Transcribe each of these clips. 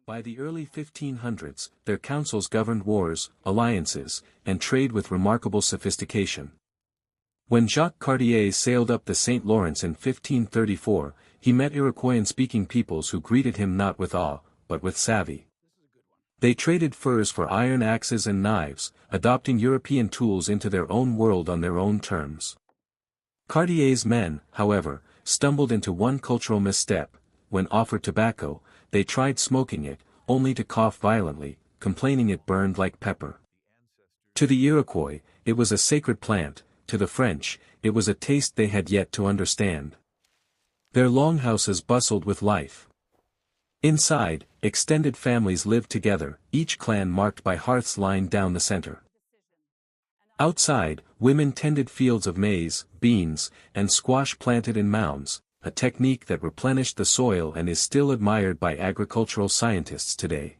By the early 1500s, their councils governed wars, alliances, and trade with remarkable sophistication. When Jacques Cartier sailed up the St. Lawrence in 1534, he met Iroquoian-speaking peoples who greeted him not with awe, but with savvy. They traded furs for iron axes and knives, adopting European tools into their own world on their own terms. Cartier's men, however, stumbled into one cultural misstep. When offered tobacco, they tried smoking it, only to cough violently, complaining it burned like pepper. To the Iroquois, it was a sacred plant; to the French, it was a taste they had yet to understand. Their longhouses bustled with life. Inside, extended families lived together, each clan marked by hearths lined down the center. Outside, women tended fields of maize, beans, and squash planted in mounds, a technique that replenished the soil and is still admired by agricultural scientists today.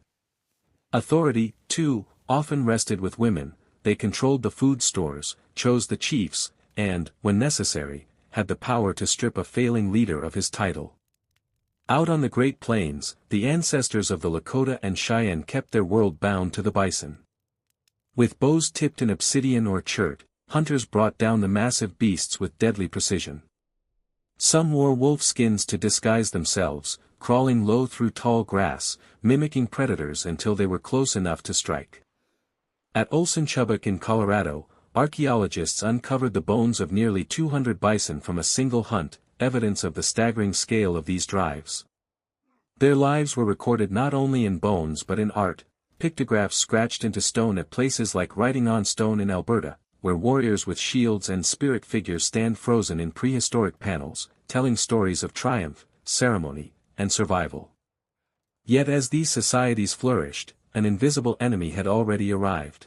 Authority, too, often rested with women. They controlled the food stores, chose the chiefs, and, when necessary, had the power to strip a failing leader of his title. Out on the Great Plains, the ancestors of the Lakota and Cheyenne kept their world bound to the bison. With bows tipped in obsidian or chert, hunters brought down the massive beasts with deadly precision. Some wore wolf skins to disguise themselves, crawling low through tall grass, mimicking predators until they were close enough to strike. At Olson Chubbuck in Colorado, archaeologists uncovered the bones of nearly 200 bison from a single hunt, evidence of the staggering scale of these drives. Their lives were recorded not only in bones but in art, pictographs scratched into stone at places like Writing on Stone in Alberta, where warriors with shields and spirit figures stand frozen in prehistoric panels, telling stories of triumph, ceremony, and survival. Yet as these societies flourished, an invisible enemy had already arrived.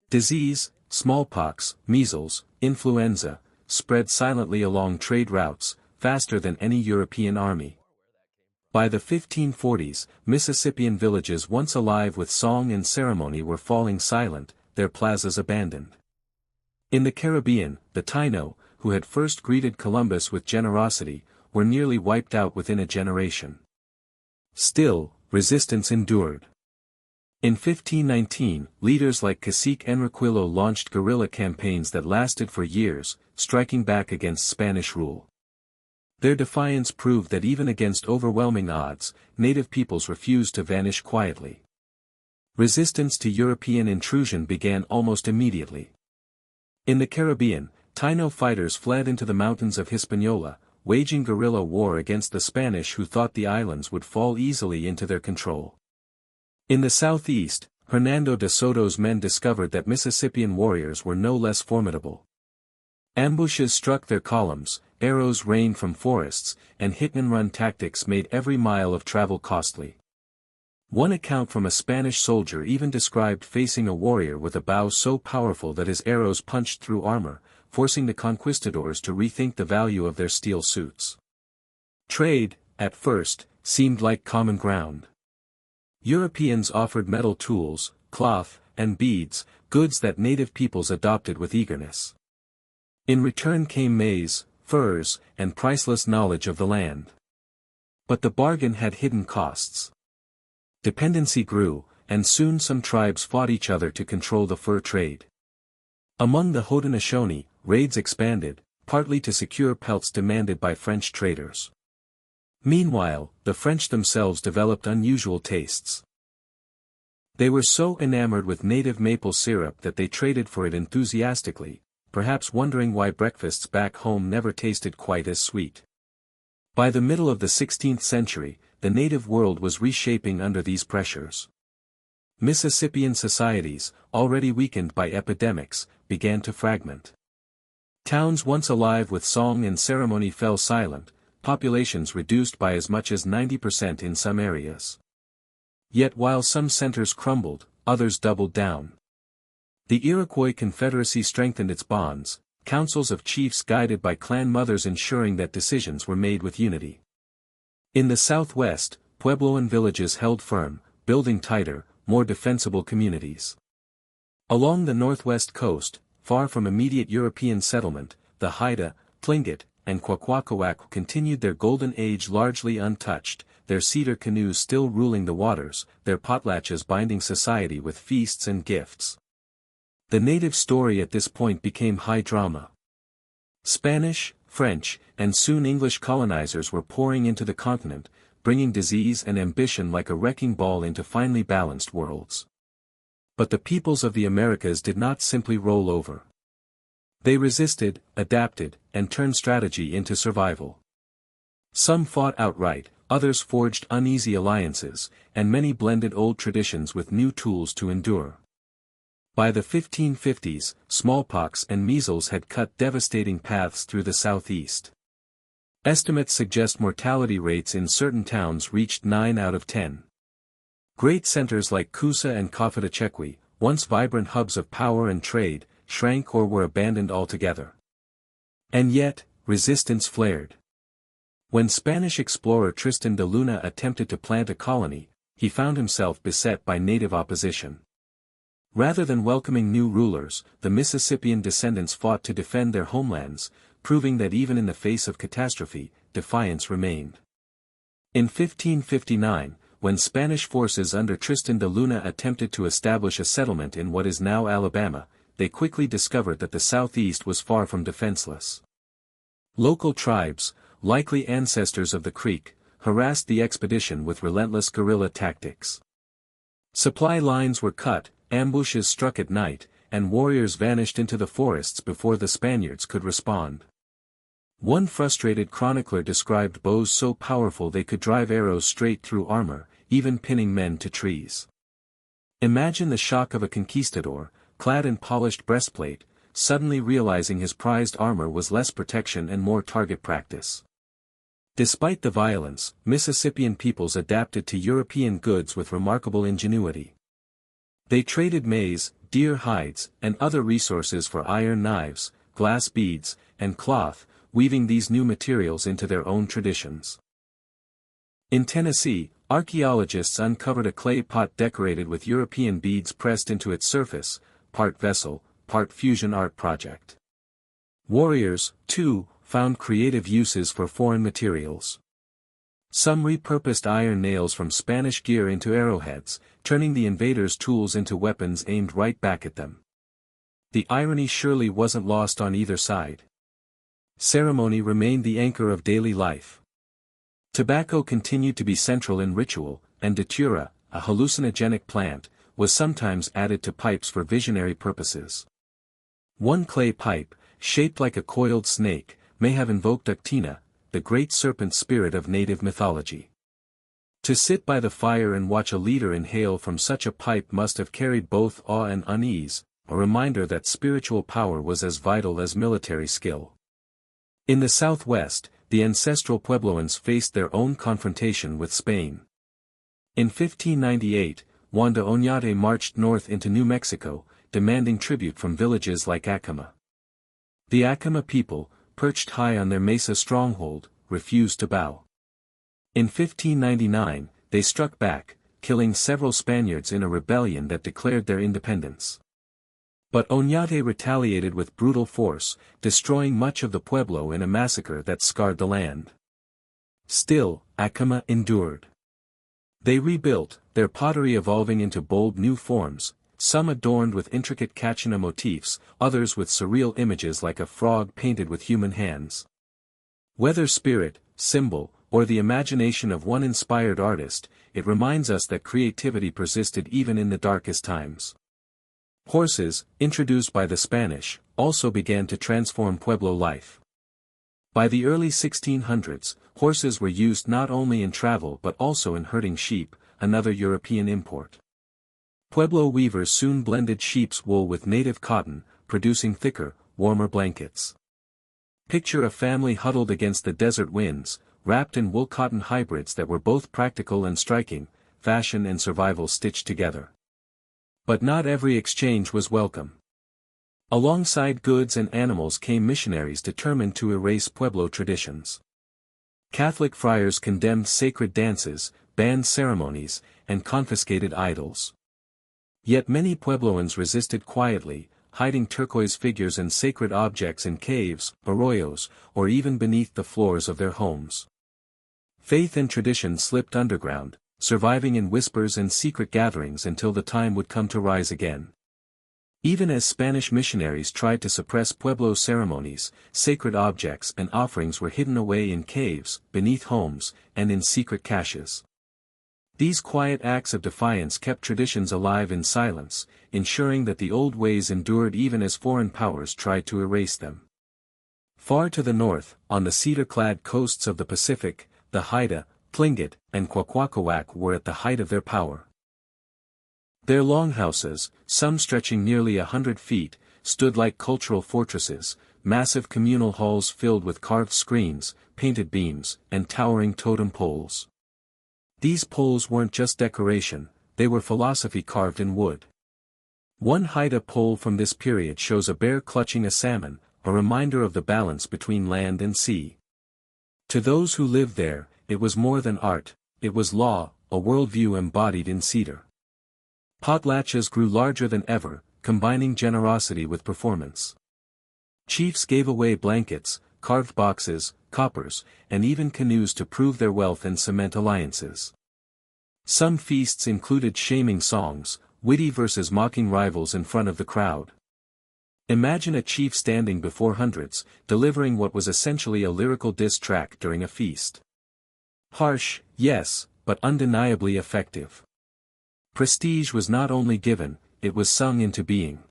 Disease, smallpox, measles, influenza, spread silently along trade routes, faster than any European army. By the 1540s, Mississippian villages once alive with song and ceremony were falling silent, their plazas abandoned. In the Caribbean, the Taino, who had first greeted Columbus with generosity, were nearly wiped out within a generation. Still, resistance endured. In 1519, leaders like Cacique Enriquillo launched guerrilla campaigns that lasted for years, striking back against Spanish rule. Their defiance proved that even against overwhelming odds, native peoples refused to vanish quietly. Resistance to European intrusion began almost immediately. In the Caribbean, Taino fighters fled into the mountains of Hispaniola, waging guerrilla war against the Spanish who thought the islands would fall easily into their control. In the southeast, Hernando de Soto's men discovered that Mississippian warriors were no less formidable. Ambushes struck their columns, arrows rained from forests, and hit-and-run tactics made every mile of travel costly. One account from a Spanish soldier even described facing a warrior with a bow so powerful that his arrows punched through armor, forcing the conquistadors to rethink the value of their steel suits. Trade, at first, seemed like common ground. Europeans offered metal tools, cloth, and beads, goods that native peoples adopted with eagerness. In return came maize, furs, and priceless knowledge of the land. But the bargain had hidden costs. Dependency grew, and soon some tribes fought each other to control the fur trade. Among the Haudenosaunee, raids expanded, partly to secure pelts demanded by French traders. Meanwhile, the French themselves developed unusual tastes. They were so enamored with native maple syrup that they traded for it enthusiastically, perhaps wondering why breakfasts back home never tasted quite as sweet. By the middle of the 16th century, the native world was reshaping under these pressures. Mississippian societies, already weakened by epidemics, began to fragment. Towns once alive with song and ceremony fell silent, populations reduced by as much as 90% in some areas. Yet while some centers crumbled, others doubled down. The Iroquois Confederacy strengthened its bonds, councils of chiefs guided by clan mothers ensuring that decisions were made with unity. In the southwest, Puebloan villages held firm, building tighter, more defensible communities. Along the northwest coast, far from immediate European settlement, the Haida, Tlingit, and Kwakwaka'wakw continued their golden age largely untouched, their cedar canoes still ruling the waters, their potlatches binding society with feasts and gifts. The native story at this point became high drama. Spanish, French, and soon English colonizers were pouring into the continent, bringing disease and ambition like a wrecking ball into finely balanced worlds. But the peoples of the Americas did not simply roll over. They resisted, adapted, and turned strategy into survival. Some fought outright, others forged uneasy alliances, and many blended old traditions with new tools to endure. By the 1550s, smallpox and measles had cut devastating paths through the southeast. Estimates suggest mortality rates in certain towns reached 9 out of 10. Great centers like Coosa and Coffetechequi, once vibrant hubs of power and trade, shrank or were abandoned altogether. And yet, resistance flared. When Spanish explorer Tristan de Luna attempted to plant a colony, he found himself beset by native opposition. Rather than welcoming new rulers, the Mississippian descendants fought to defend their homelands, proving that even in the face of catastrophe, defiance remained. In 1559, when Spanish forces under Tristan de Luna attempted to establish a settlement in what is now Alabama, they quickly discovered that the southeast was far from defenseless. Local tribes, likely ancestors of the Creek, harassed the expedition with relentless guerrilla tactics. Supply lines were cut, ambushes struck at night, and warriors vanished into the forests before the Spaniards could respond. One frustrated chronicler described bows so powerful they could drive arrows straight through armor, even pinning men to trees. Imagine the shock of a conquistador, clad in polished breastplate, suddenly realizing his prized armor was less protection and more target practice. Despite the violence, Mississippian peoples adapted to European goods with remarkable ingenuity. They traded maize, deer hides, and other resources for iron knives, glass beads, and cloth, weaving these new materials into their own traditions. In Tennessee, archaeologists uncovered a clay pot decorated with European beads pressed into its surface, part vessel, part fusion art project. Warriors, too, found creative uses for foreign materials. Some repurposed iron nails from Spanish gear into arrowheads, turning the invaders' tools into weapons aimed right back at them. The irony surely wasn't lost on either side. Ceremony remained the anchor of daily life. Tobacco continued to be central in ritual, and datura, a hallucinogenic plant, was sometimes added to pipes for visionary purposes. One clay pipe, shaped like a coiled snake, may have invoked Uctina, the great serpent spirit of native mythology. To sit by the fire and watch a leader inhale from such a pipe must have carried both awe and unease, a reminder that spiritual power was as vital as military skill. In the southwest, the ancestral Puebloans faced their own confrontation with Spain. In 1598, Juan de Oñate marched north into New Mexico, demanding tribute from villages like Acoma. The Acoma people, perched high on their mesa stronghold, refused to bow. In 1599, they struck back, killing several Spaniards in a rebellion that declared their independence. But Oñate retaliated with brutal force, destroying much of the pueblo in a massacre that scarred the land. Still, Acoma endured. They rebuilt, their pottery evolving into bold new forms, some adorned with intricate Kachina motifs, others with surreal images like a frog painted with human hands. Whether spirit, symbol, or the imagination of one inspired artist, it reminds us that creativity persisted even in the darkest times. Horses, introduced by the Spanish, also began to transform Pueblo life. By the early 1600s, horses were used not only in travel but also in herding sheep, another European import. Pueblo weavers soon blended sheep's wool with native cotton, producing thicker, warmer blankets. Picture a family huddled against the desert winds, wrapped in wool-cotton hybrids that were both practical and striking, fashion and survival stitched together. But not every exchange was welcome. Alongside goods and animals came missionaries determined to erase Pueblo traditions. Catholic friars condemned sacred dances, banned ceremonies, and confiscated idols. Yet many Puebloans resisted quietly, hiding turquoise figures and sacred objects in caves, arroyos, or even beneath the floors of their homes. Faith and tradition slipped underground, surviving in whispers and secret gatherings until the time would come to rise again. Even as Spanish missionaries tried to suppress Pueblo ceremonies, sacred objects and offerings were hidden away in caves, beneath homes, and in secret caches. These quiet acts of defiance kept traditions alive in silence, ensuring that the old ways endured even as foreign powers tried to erase them. Far to the north, on the cedar-clad coasts of the Pacific, the Haida, Tlingit, and Kwakwaka'wakw were at the height of their power. Their longhouses, some stretching nearly 100 feet, stood like cultural fortresses, massive communal halls filled with carved screens, painted beams, and towering totem poles. These poles weren't just decoration, they were philosophy carved in wood. One Haida pole from this period shows a bear clutching a salmon, a reminder of the balance between land and sea. To those who lived there, it was more than art, it was law, a worldview embodied in cedar. Potlatches grew larger than ever, combining generosity with performance. Chiefs gave away blankets, carved boxes, coppers, and even canoes to prove their wealth and cement alliances. Some feasts included shaming songs, witty verses mocking rivals in front of the crowd. Imagine a chief standing before hundreds, delivering what was essentially a lyrical diss track during a feast. Harsh, yes, but undeniably effective. Prestige was not only given, it was sung into being.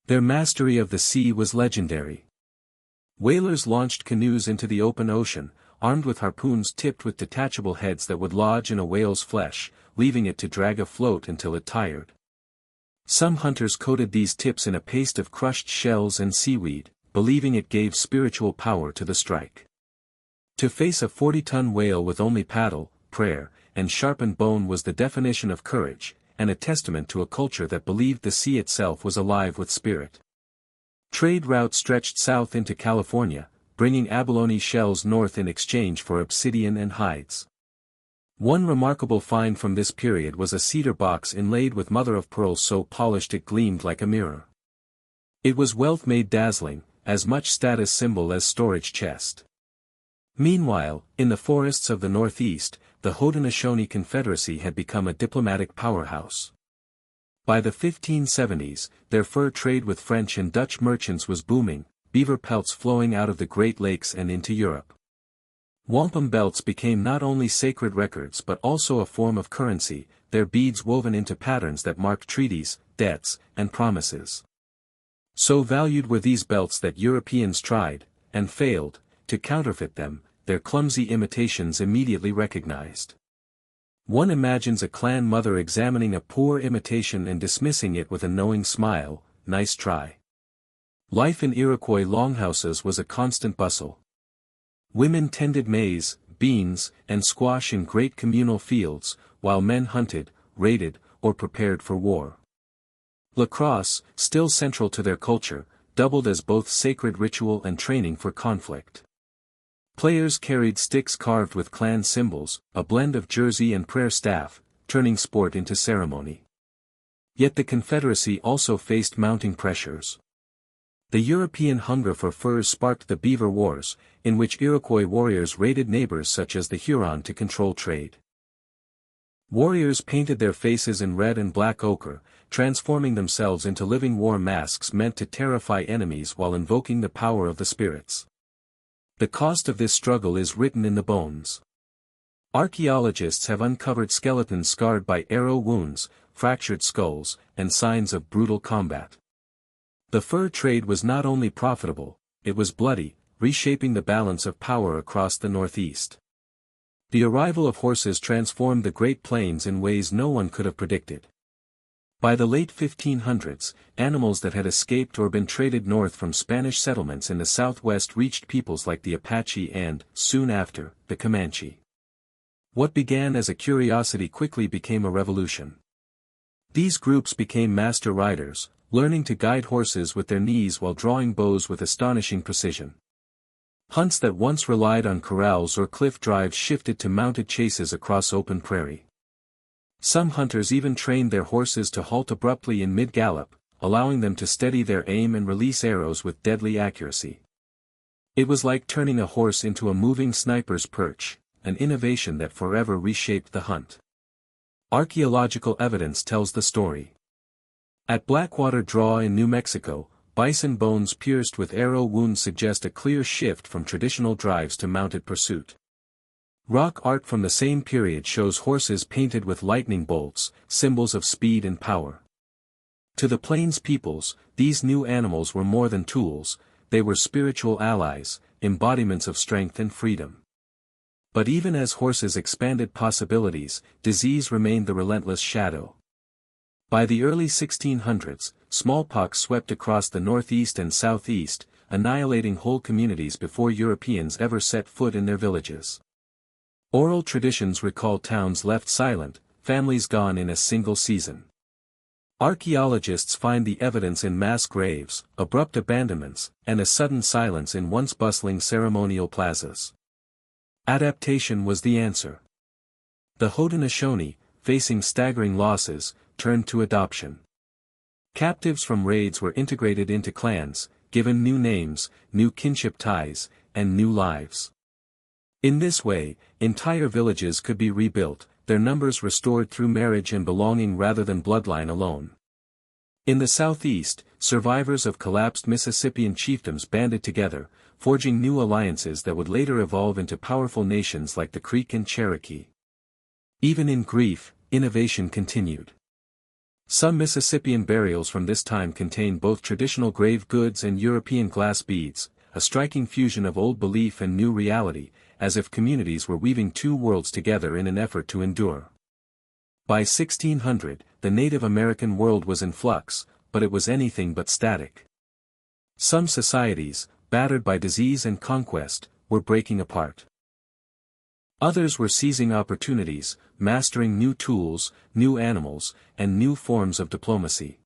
Their mastery of the sea was legendary. Whalers launched canoes into the open ocean, armed with harpoons tipped with detachable heads that would lodge in a whale's flesh, leaving it to drag afloat until it tired. Some hunters coated these tips in a paste of crushed shells and seaweed, believing it gave spiritual power to the strike. To face a 40-ton whale with only paddle, prayer, and sharpened bone was the definition of courage, and a testament to a culture that believed the sea itself was alive with spirit. Trade routes stretched south into California, bringing abalone shells north in exchange for obsidian and hides. One remarkable find from this period was a cedar box inlaid with mother-of-pearl so polished it gleamed like a mirror. It was wealth made dazzling, as much status symbol as storage chest. Meanwhile, in the forests of the Northeast, the Haudenosaunee Confederacy had become a diplomatic powerhouse. By the 1570s, their fur trade with French and Dutch merchants was booming, beaver pelts flowing out of the Great Lakes and into Europe. Wampum belts became not only sacred records but also a form of currency, their beads woven into patterns that marked treaties, debts, and promises. So valued were these belts that Europeans tried, and failed, to counterfeit them, their clumsy imitations immediately recognized. One imagines a clan mother examining a poor imitation and dismissing it with a knowing smile, nice try. Life in Iroquois longhouses was a constant bustle. Women tended maize, beans, and squash in great communal fields, while men hunted, raided, or prepared for war. Lacrosse, still central to their culture, doubled as both sacred ritual and training for conflict. Players carried sticks carved with clan symbols, a blend of jersey and prayer staff, turning sport into ceremony. Yet the Confederacy also faced mounting pressures. The European hunger for furs sparked the Beaver Wars, in which Iroquois warriors raided neighbors such as the Huron to control trade. Warriors painted their faces in red and black ochre, transforming themselves into living war masks meant to terrify enemies while invoking the power of the spirits. The cost of this struggle is written in the bones. Archaeologists have uncovered skeletons scarred by arrow wounds, fractured skulls, and signs of brutal combat. The fur trade was not only profitable, it was bloody, reshaping the balance of power across the Northeast. The arrival of horses transformed the Great Plains in ways no one could have predicted. By the late 1500s, animals that had escaped or been traded north from Spanish settlements in the Southwest reached peoples like the Apache and, soon after, the Comanche. What began as a curiosity quickly became a revolution. These groups became master riders, learning to guide horses with their knees while drawing bows with astonishing precision. Hunts that once relied on corrals or cliff drives shifted to mounted chases across open prairie. Some hunters even trained their horses to halt abruptly in mid-gallop, allowing them to steady their aim and release arrows with deadly accuracy. It was like turning a horse into a moving sniper's perch, an innovation that forever reshaped the hunt. Archaeological evidence tells the story. At Blackwater Draw in New Mexico, bison bones pierced with arrow wounds suggest a clear shift from traditional drives to mounted pursuit. Rock art from the same period shows horses painted with lightning bolts, symbols of speed and power. To the Plains peoples, these new animals were more than tools, they were spiritual allies, embodiments of strength and freedom. But even as horses expanded possibilities, disease remained the relentless shadow. By the early 1600s, smallpox swept across the northeast and southeast, annihilating whole communities before Europeans ever set foot in their villages. Oral traditions recall towns left silent, families gone in a single season. Archaeologists find the evidence in mass graves, abrupt abandonments, and a sudden silence in once bustling ceremonial plazas. Adaptation was the answer. The Haudenosaunee, facing staggering losses, turned to adoption. Captives from raids were integrated into clans, given new names, new kinship ties, and new lives. In this way, entire villages could be rebuilt, their numbers restored through marriage and belonging rather than bloodline alone. In the southeast, survivors of collapsed Mississippian chiefdoms banded together, forging new alliances that would later evolve into powerful nations like the Creek and Cherokee. Even in grief, innovation continued. Some Mississippian burials from this time contain both traditional grave goods and European glass beads, a striking fusion of old belief and new reality, as if communities were weaving two worlds together in an effort to endure. By 1600, the Native American world was in flux, but it was anything but static. Some societies, battered by disease and conquest, were breaking apart. Others were seizing opportunities, mastering new tools, new animals, and new forms of diplomacy.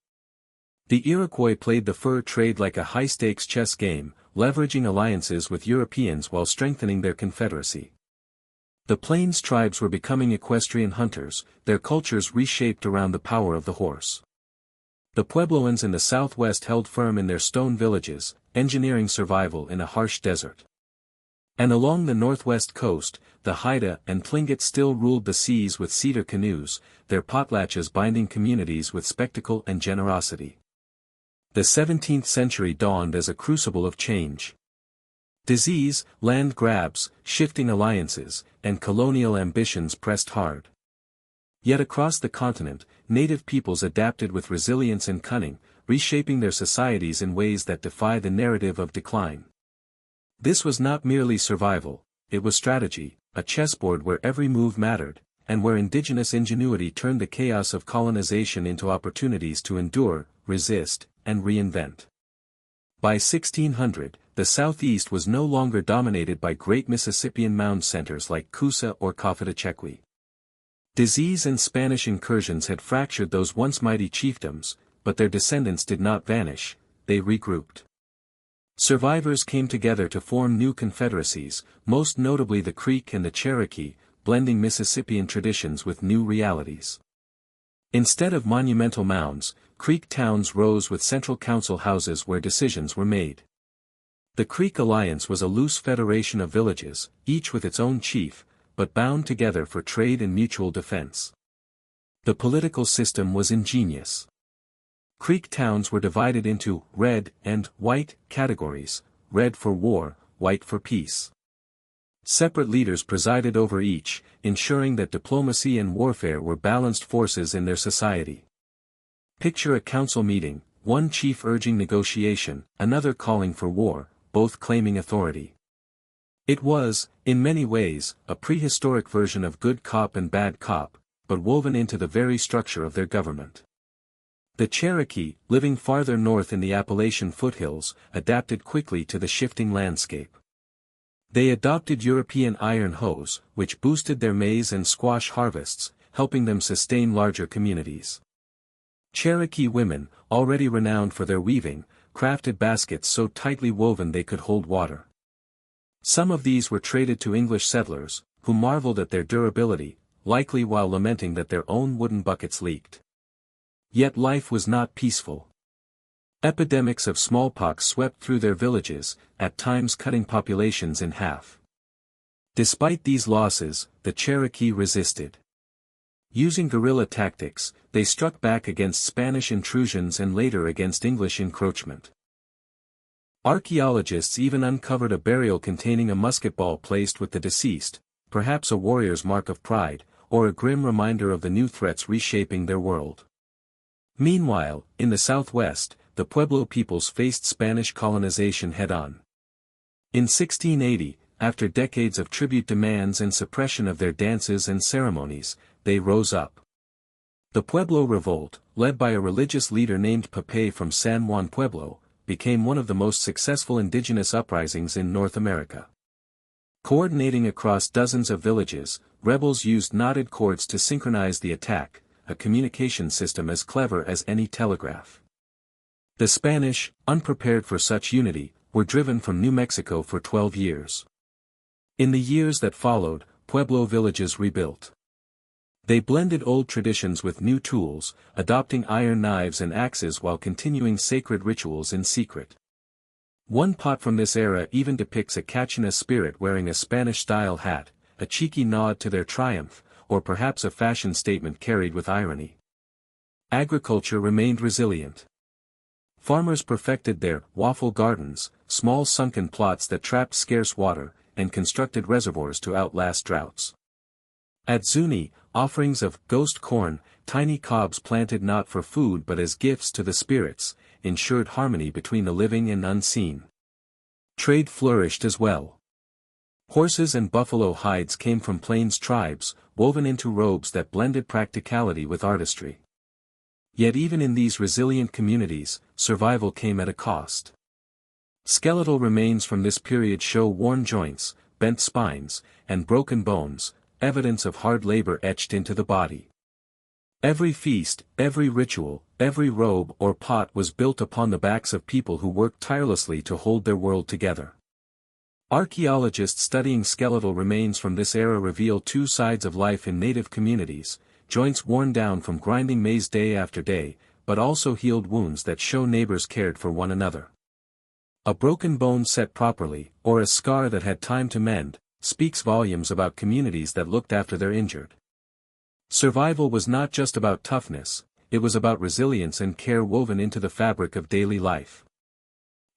The Iroquois played the fur trade like a high-stakes chess game, leveraging alliances with Europeans while strengthening their confederacy. The Plains tribes were becoming equestrian hunters, their cultures reshaped around the power of the horse. The Puebloans in the southwest held firm in their stone villages, engineering survival in a harsh desert. And along the northwest coast, the Haida and Tlingit still ruled the seas with cedar canoes, their potlatches binding communities with spectacle and generosity. The 17th century dawned as a crucible of change. Disease, land grabs, shifting alliances, and colonial ambitions pressed hard. Yet across the continent, native peoples adapted with resilience and cunning, reshaping their societies in ways that defy the narrative of decline. This was not merely survival, it was strategy, a chessboard where every move mattered, and where indigenous ingenuity turned the chaos of colonization into opportunities to endure, resist, and reinvent. By 1600, the Southeast was no longer dominated by great Mississippian mound centers like Coosa or Coffetechequi. Disease and Spanish incursions had fractured those once mighty chiefdoms, but their descendants did not vanish, they regrouped. Survivors came together to form new confederacies, most notably the Creek and the Cherokee, blending Mississippian traditions with new realities. Instead of monumental mounds, Creek towns rose with central council houses where decisions were made. The Creek Alliance was a loose federation of villages, each with its own chief, but bound together for trade and mutual defense. The political system was ingenious. Creek towns were divided into red and white categories, red for war, white for peace. Separate leaders presided over each, ensuring that diplomacy and warfare were balanced forces in their society. Picture a council meeting, one chief urging negotiation, another calling for war, both claiming authority. It was, in many ways, a prehistoric version of good cop and bad cop, but woven into the very structure of their government. The Cherokee, living farther north in the Appalachian foothills, adapted quickly to the shifting landscape. They adopted European iron hoes, which boosted their maize and squash harvests, helping them sustain larger communities. Cherokee women, already renowned for their weaving, crafted baskets so tightly woven they could hold water. Some of these were traded to English settlers, who marveled at their durability, likely while lamenting that their own wooden buckets leaked. Yet life was not peaceful. Epidemics of smallpox swept through their villages, at times cutting populations in half. Despite these losses, the Cherokee resisted. Using guerrilla tactics, they struck back against Spanish intrusions and later against English encroachment. Archaeologists even uncovered a burial containing a musket ball placed with the deceased, perhaps a warrior's mark of pride, or a grim reminder of the new threats reshaping their world. Meanwhile, in the southwest, the Pueblo peoples faced Spanish colonization head-on. In 1680, after decades of tribute demands and suppression of their dances and ceremonies, they rose up. The Pueblo Revolt, led by a religious leader named Pepe from San Juan Pueblo, became one of the most successful indigenous uprisings in North America. Coordinating across dozens of villages, rebels used knotted cords to synchronize the attack, a communication system as clever as any telegraph. The Spanish, unprepared for such unity, were driven from New Mexico for 12 years. In the years that followed, Pueblo villages rebuilt. They blended old traditions with new tools, adopting iron knives and axes while continuing sacred rituals in secret. One pot from this era even depicts a Kachina spirit wearing a Spanish-style hat, a cheeky nod to their triumph, or perhaps a fashion statement carried with irony. Agriculture remained resilient. Farmers perfected their waffle gardens, small sunken plots that trapped scarce water, and constructed reservoirs to outlast droughts. At Zuni, offerings of ghost corn, tiny cobs planted not for food but as gifts to the spirits, ensured harmony between the living and unseen. Trade flourished as well. Horses and buffalo hides came from plains tribes, woven into robes that blended practicality with artistry. Yet even in these resilient communities, survival came at a cost. Skeletal remains from this period show worn joints, bent spines, and broken bones, evidence of hard labor etched into the body. Every feast, every ritual, every robe or pot was built upon the backs of people who worked tirelessly to hold their world together. Archaeologists studying skeletal remains from this era reveal two sides of life in native communities, joints worn down from grinding maize day after day, but also healed wounds that show neighbors cared for one another. A broken bone set properly, or a scar that had time to mend, speaks volumes about communities that looked after their injured. Survival was not just about toughness, it was about resilience and care woven into the fabric of daily life.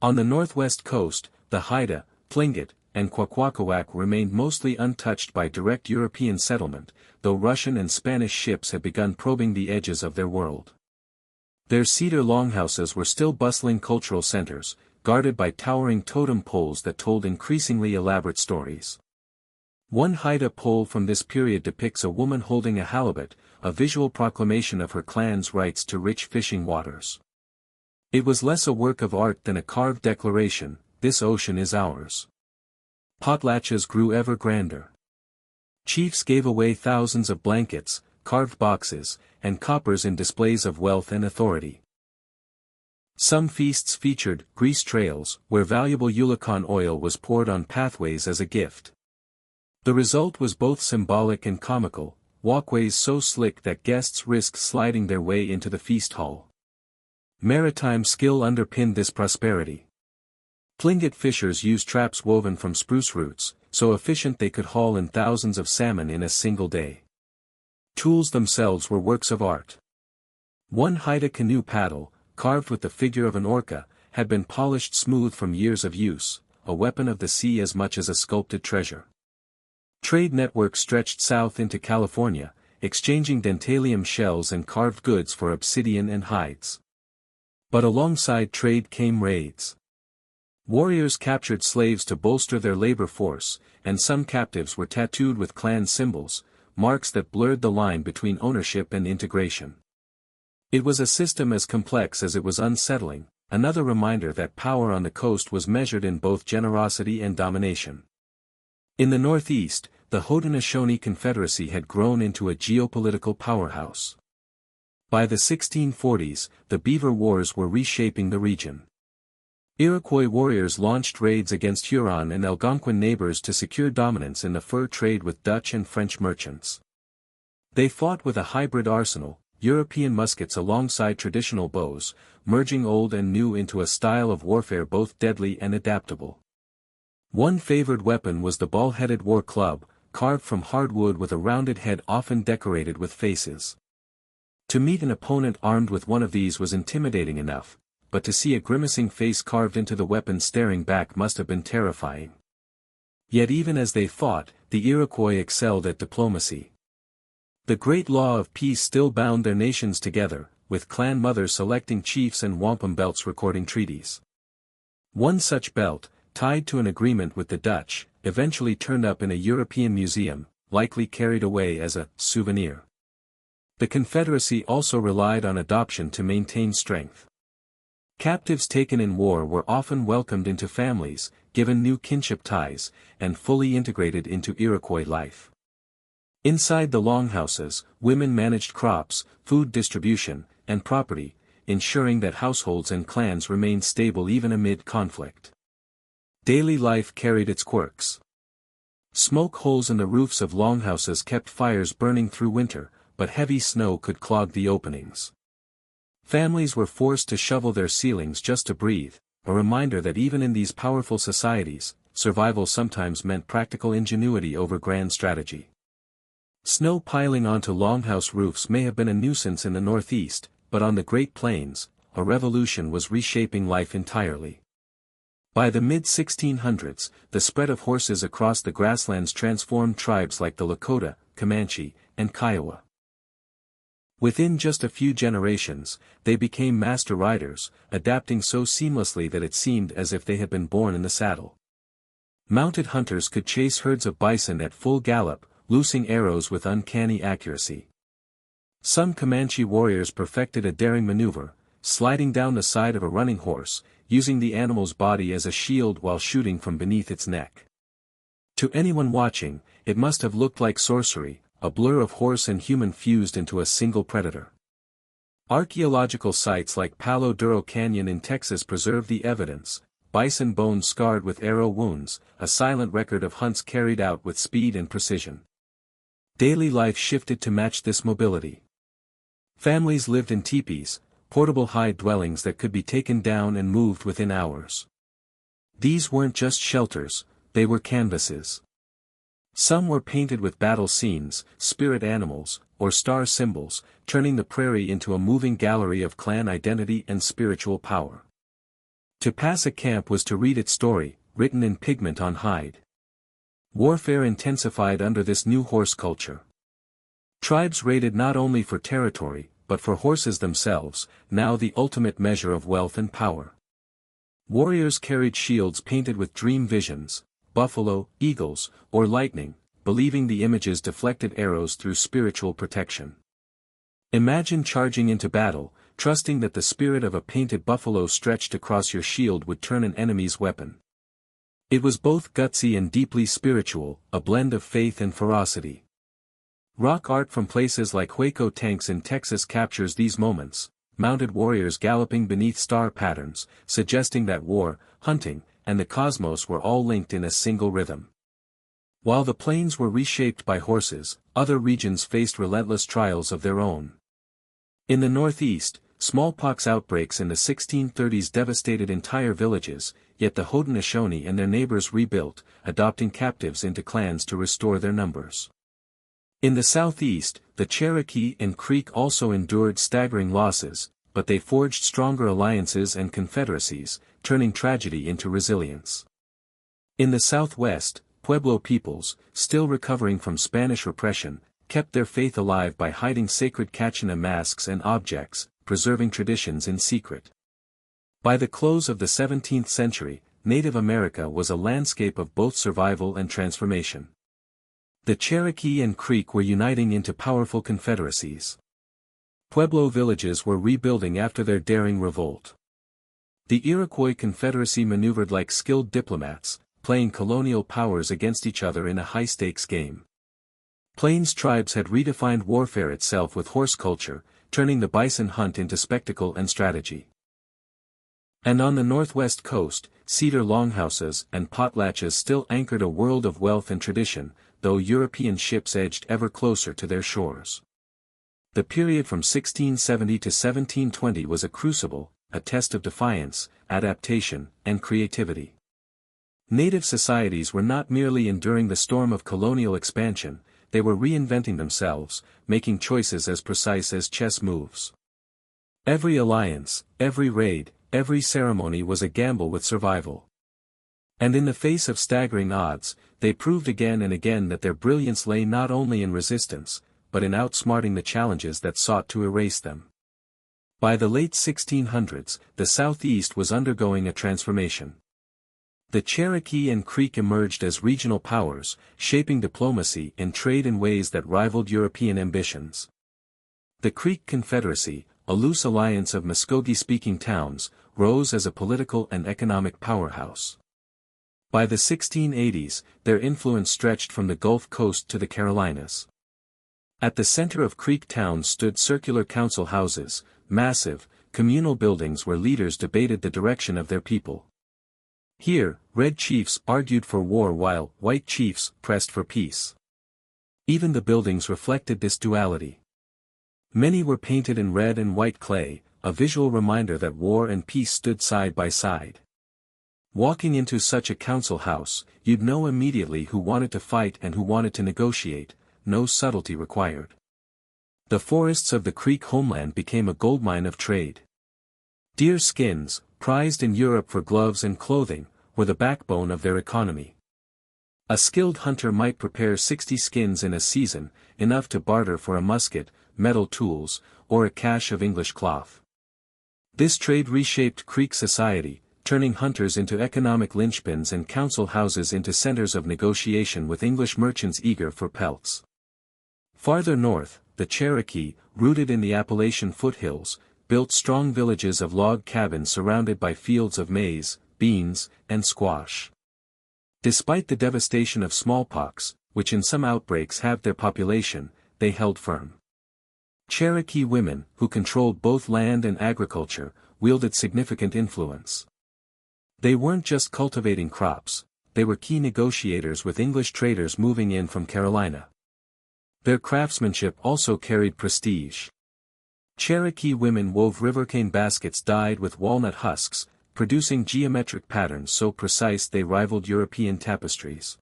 On the northwest coast, the Haida, Tlingit, and Kwakwaka'wakw remained mostly untouched by direct European settlement, though Russian and Spanish ships had begun probing the edges of their world. Their cedar longhouses were still bustling cultural centers, guarded by towering totem poles that told increasingly elaborate stories. One Haida pole from this period depicts a woman holding a halibut, a visual proclamation of her clan's rights to rich fishing waters. It was less a work of art than a carved declaration, "This ocean is ours." Potlatches grew ever grander. Chiefs gave away thousands of blankets, carved boxes, and coppers in displays of wealth and authority. Some feasts featured grease trails, where valuable Yulican oil was poured on pathways as a gift. The result was both symbolic and comical, walkways so slick that guests risked sliding their way into the feast hall. Maritime skill underpinned this prosperity. Tlingit fishers used traps woven from spruce roots, so efficient they could haul in thousands of salmon in a single day. Tools themselves were works of art. One Haida canoe paddle, carved with the figure of an orca, had been polished smooth from years of use, a weapon of the sea as much as a sculpted treasure. Trade networks stretched south into California, exchanging dentalium shells and carved goods for obsidian and hides. But alongside trade came raids. Warriors captured slaves to bolster their labor force, and some captives were tattooed with clan symbols, marks that blurred the line between ownership and integration. It was a system as complex as it was unsettling, another reminder that power on the coast was measured in both generosity and domination. In the northeast, the Haudenosaunee Confederacy had grown into a geopolitical powerhouse. By the 1640s, the Beaver Wars were reshaping the region. Iroquois warriors launched raids against Huron and Algonquin neighbors to secure dominance in the fur trade with Dutch and French merchants. They fought with a hybrid arsenal, European muskets alongside traditional bows, merging old and new into a style of warfare both deadly and adaptable. One favored weapon was the ball-headed war club, carved from hardwood with a rounded head often decorated with faces. To meet an opponent armed with one of these was intimidating enough, but to see a grimacing face carved into the weapon staring back must have been terrifying. Yet even as they fought, the Iroquois excelled at diplomacy. The great law of peace still bound their nations together, with clan mothers selecting chiefs and wampum belts recording treaties. One such belt, tied to an agreement with the Dutch, eventually turned up in a European museum, likely carried away as a souvenir. The Confederacy also relied on adoption to maintain strength. Captives taken in war were often welcomed into families, given new kinship ties, and fully integrated into Iroquois life. Inside the longhouses, women managed crops, food distribution, and property, ensuring that households and clans remained stable even amid conflict. Daily life carried its quirks. Smoke holes in the roofs of longhouses kept fires burning through winter, but heavy snow could clog the openings. Families were forced to shovel their ceilings just to breathe, a reminder that even in these powerful societies, survival sometimes meant practical ingenuity over grand strategy. Snow piling onto longhouse roofs may have been a nuisance in the Northeast, but on the Great Plains, a revolution was reshaping life entirely. By the mid-1600s, the spread of horses across the grasslands transformed tribes like the Lakota, Comanche, and Kiowa. Within just a few generations, they became master riders, adapting so seamlessly that it seemed as if they had been born in the saddle. Mounted hunters could chase herds of bison at full gallop, loosing arrows with uncanny accuracy. Some Comanche warriors perfected a daring maneuver, sliding down the side of a running horse, using the animal's body as a shield while shooting from beneath its neck. To anyone watching, it must have looked like sorcery, a blur of horse and human fused into a single predator. Archaeological sites like Palo Duro Canyon in Texas preserve the evidence, bison bones scarred with arrow wounds, a silent record of hunts carried out with speed and precision. Daily life shifted to match this mobility. Families lived in teepees, portable hide dwellings that could be taken down and moved within hours. These weren't just shelters, they were canvases. Some were painted with battle scenes, spirit animals, or star symbols, turning the prairie into a moving gallery of clan identity and spiritual power. To pass a camp was to read its story, written in pigment on hide. Warfare intensified under this new horse culture. Tribes raided not only for territory, but for horses themselves, now the ultimate measure of wealth and power. Warriors carried shields painted with dream visions, buffalo, eagles, or lightning, believing the images deflected arrows through spiritual protection. Imagine charging into battle, trusting that the spirit of a painted buffalo stretched across your shield would turn an enemy's weapon. It was both gutsy and deeply spiritual, a blend of faith and ferocity. Rock art from places like Hueco Tanks in Texas captures these moments, mounted warriors galloping beneath star patterns, suggesting that war, hunting, and the cosmos were all linked in a single rhythm. While the plains were reshaped by horses, other regions faced relentless trials of their own. In the Northeast, smallpox outbreaks in the 1630s devastated entire villages, yet the Haudenosaunee and their neighbors rebuilt, adopting captives into clans to restore their numbers. In the Southeast, the Cherokee and Creek also endured staggering losses, but they forged stronger alliances and confederacies, turning tragedy into resilience. In the Southwest, Pueblo peoples, still recovering from Spanish repression, kept their faith alive by hiding sacred Kachina masks and objects, preserving traditions in secret. By the close of the 17th century, Native America was a landscape of both survival and transformation. The Cherokee and Creek were uniting into powerful confederacies. Pueblo villages were rebuilding after their daring revolt. The Iroquois Confederacy maneuvered like skilled diplomats, playing colonial powers against each other in a high-stakes game. Plains tribes had redefined warfare itself with horse culture, turning the bison hunt into spectacle and strategy. And on the northwest coast, cedar longhouses and potlatches still anchored a world of wealth and tradition, though European ships edged ever closer to their shores. The period from 1670 to 1720 was a crucible, a test of defiance, adaptation, and creativity. Native societies were not merely enduring the storm of colonial expansion, they were reinventing themselves, making choices as precise as chess moves. Every alliance, every raid, every ceremony was a gamble with survival. And in the face of staggering odds, they proved again and again that their brilliance lay not only in resistance, but in outsmarting the challenges that sought to erase them. By the late 1600s, the Southeast was undergoing a transformation. The Cherokee and Creek emerged as regional powers, shaping diplomacy and trade in ways that rivaled European ambitions. The Creek Confederacy, a loose alliance of Muskogee-speaking towns, rose as a political and economic powerhouse. By the 1680s, their influence stretched from the Gulf Coast to the Carolinas. At the center of Creek towns stood circular council houses, massive, communal buildings where leaders debated the direction of their people. Here, red chiefs argued for war while white chiefs pressed for peace. Even the buildings reflected this duality. Many were painted in red and white clay, a visual reminder that war and peace stood side by side. Walking into such a council house, you'd know immediately who wanted to fight and who wanted to negotiate, no subtlety required. The forests of the Creek homeland became a goldmine of trade. Deer skins, prized in Europe for gloves and clothing, were the backbone of their economy. A skilled hunter might prepare 60 skins in a season, enough to barter for a musket, metal tools, or a cache of English cloth. This trade reshaped Creek society, turning hunters into economic linchpins and council houses into centers of negotiation with English merchants eager for pelts. Farther north, the Cherokee, rooted in the Appalachian foothills, built strong villages of log cabins surrounded by fields of maize, beans, and squash. Despite the devastation of smallpox, which in some outbreaks halved their population, they held firm. Cherokee women, who controlled both land and agriculture, wielded significant influence. They weren't just cultivating crops, they were key negotiators with English traders moving in from Carolina. Their craftsmanship also carried prestige. Cherokee women wove rivercane baskets dyed with walnut husks, producing geometric patterns so precise they rivaled European tapestries.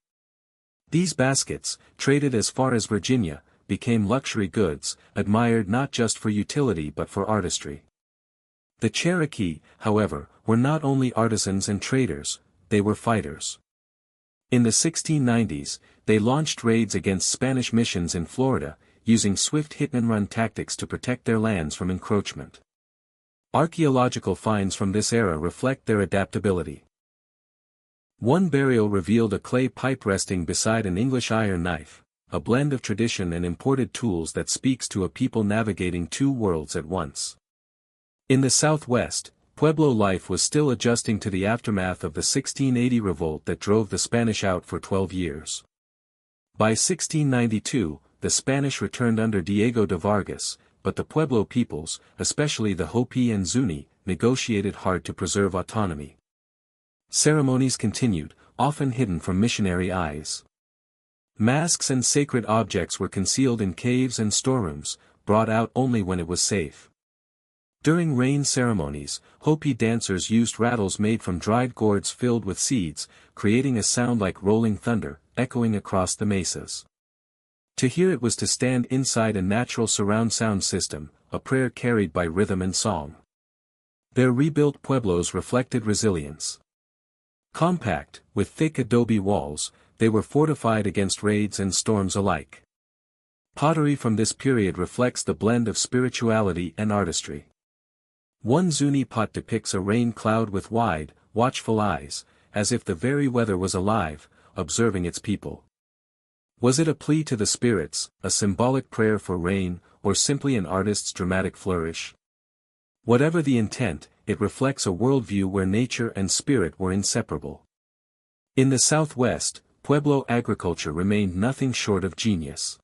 These baskets, traded as far as Virginia, became luxury goods, admired not just for utility but for artistry. The Cherokee, however, were not only artisans and traders, they were fighters. In the 1690s, they launched raids against Spanish missions in Florida, using swift hit-and-run tactics to protect their lands from encroachment. Archaeological finds from this era reflect their adaptability. One burial revealed a clay pipe resting beside an English iron knife, a blend of tradition and imported tools that speaks to a people navigating two worlds at once. In the Southwest, Pueblo life was still adjusting to the aftermath of the 1680 revolt that drove the Spanish out for 12 years. By 1692, the Spanish returned under Diego de Vargas, but the Pueblo peoples, especially the Hopi and Zuni, negotiated hard to preserve autonomy. Ceremonies continued, often hidden from missionary eyes. Masks and sacred objects were concealed in caves and storerooms, brought out only when it was safe. During rain ceremonies, Hopi dancers used rattles made from dried gourds filled with seeds, creating a sound like rolling thunder, echoing across the mesas. To hear it was to stand inside a natural surround sound system, a prayer carried by rhythm and song. Their rebuilt pueblos reflected resilience. Compact, with thick adobe walls, they were fortified against raids and storms alike. Pottery from this period reflects the blend of spirituality and artistry. One Zuni pot depicts a rain cloud with wide, watchful eyes, as if the very weather was alive, observing its people. Was it a plea to the spirits, a symbolic prayer for rain, or simply an artist's dramatic flourish? Whatever the intent, it reflects a worldview where nature and spirit were inseparable. In the Southwest, Pueblo agriculture remained nothing short of genius.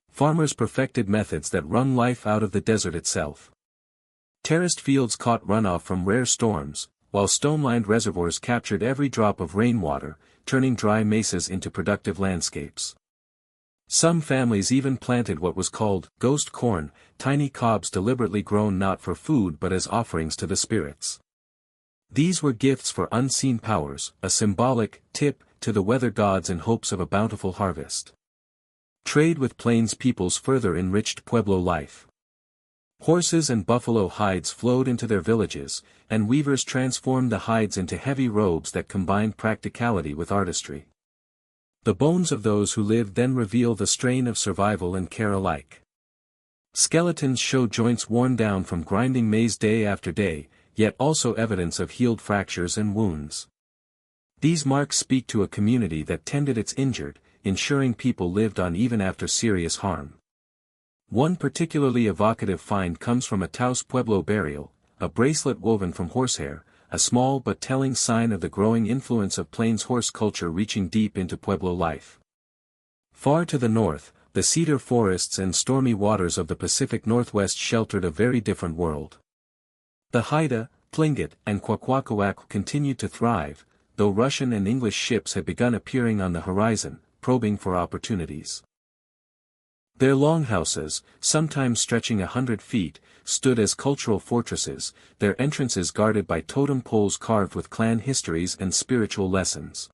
Farmers perfected methods that wrung life out of the desert itself. Terraced fields caught runoff from rare storms, while stone-lined reservoirs captured every drop of rainwater, turning dry mesas into productive landscapes. Some families even planted what was called ghost corn, tiny cobs deliberately grown not for food but as offerings to the spirits. These were gifts for unseen powers, a symbolic tip to the weather gods in hopes of a bountiful harvest. Trade with plains peoples further enriched Pueblo life. Horses and buffalo hides flowed into their villages, and weavers transformed the hides into heavy robes that combined practicality with artistry. The bones of those who lived then reveal the strain of survival and care alike. Skeletons show joints worn down from grinding maize day after day, yet also evidence of healed fractures and wounds. These marks speak to a community that tended its injured, ensuring people lived on even after serious harm. One particularly evocative find comes from a Taos Pueblo burial, a bracelet woven from horsehair, a small but telling sign of the growing influence of plains horse culture reaching deep into Pueblo life. Far to the north, the cedar forests and stormy waters of the Pacific Northwest sheltered a very different world. The Haida, Tlingit, and Kwakwaka'wakw continued to thrive, though Russian and English ships had begun appearing on the horizon, probing for opportunities. Their longhouses, sometimes stretching 100 feet, stood as cultural fortresses, their entrances guarded by totem poles carved with clan histories and spiritual lessons.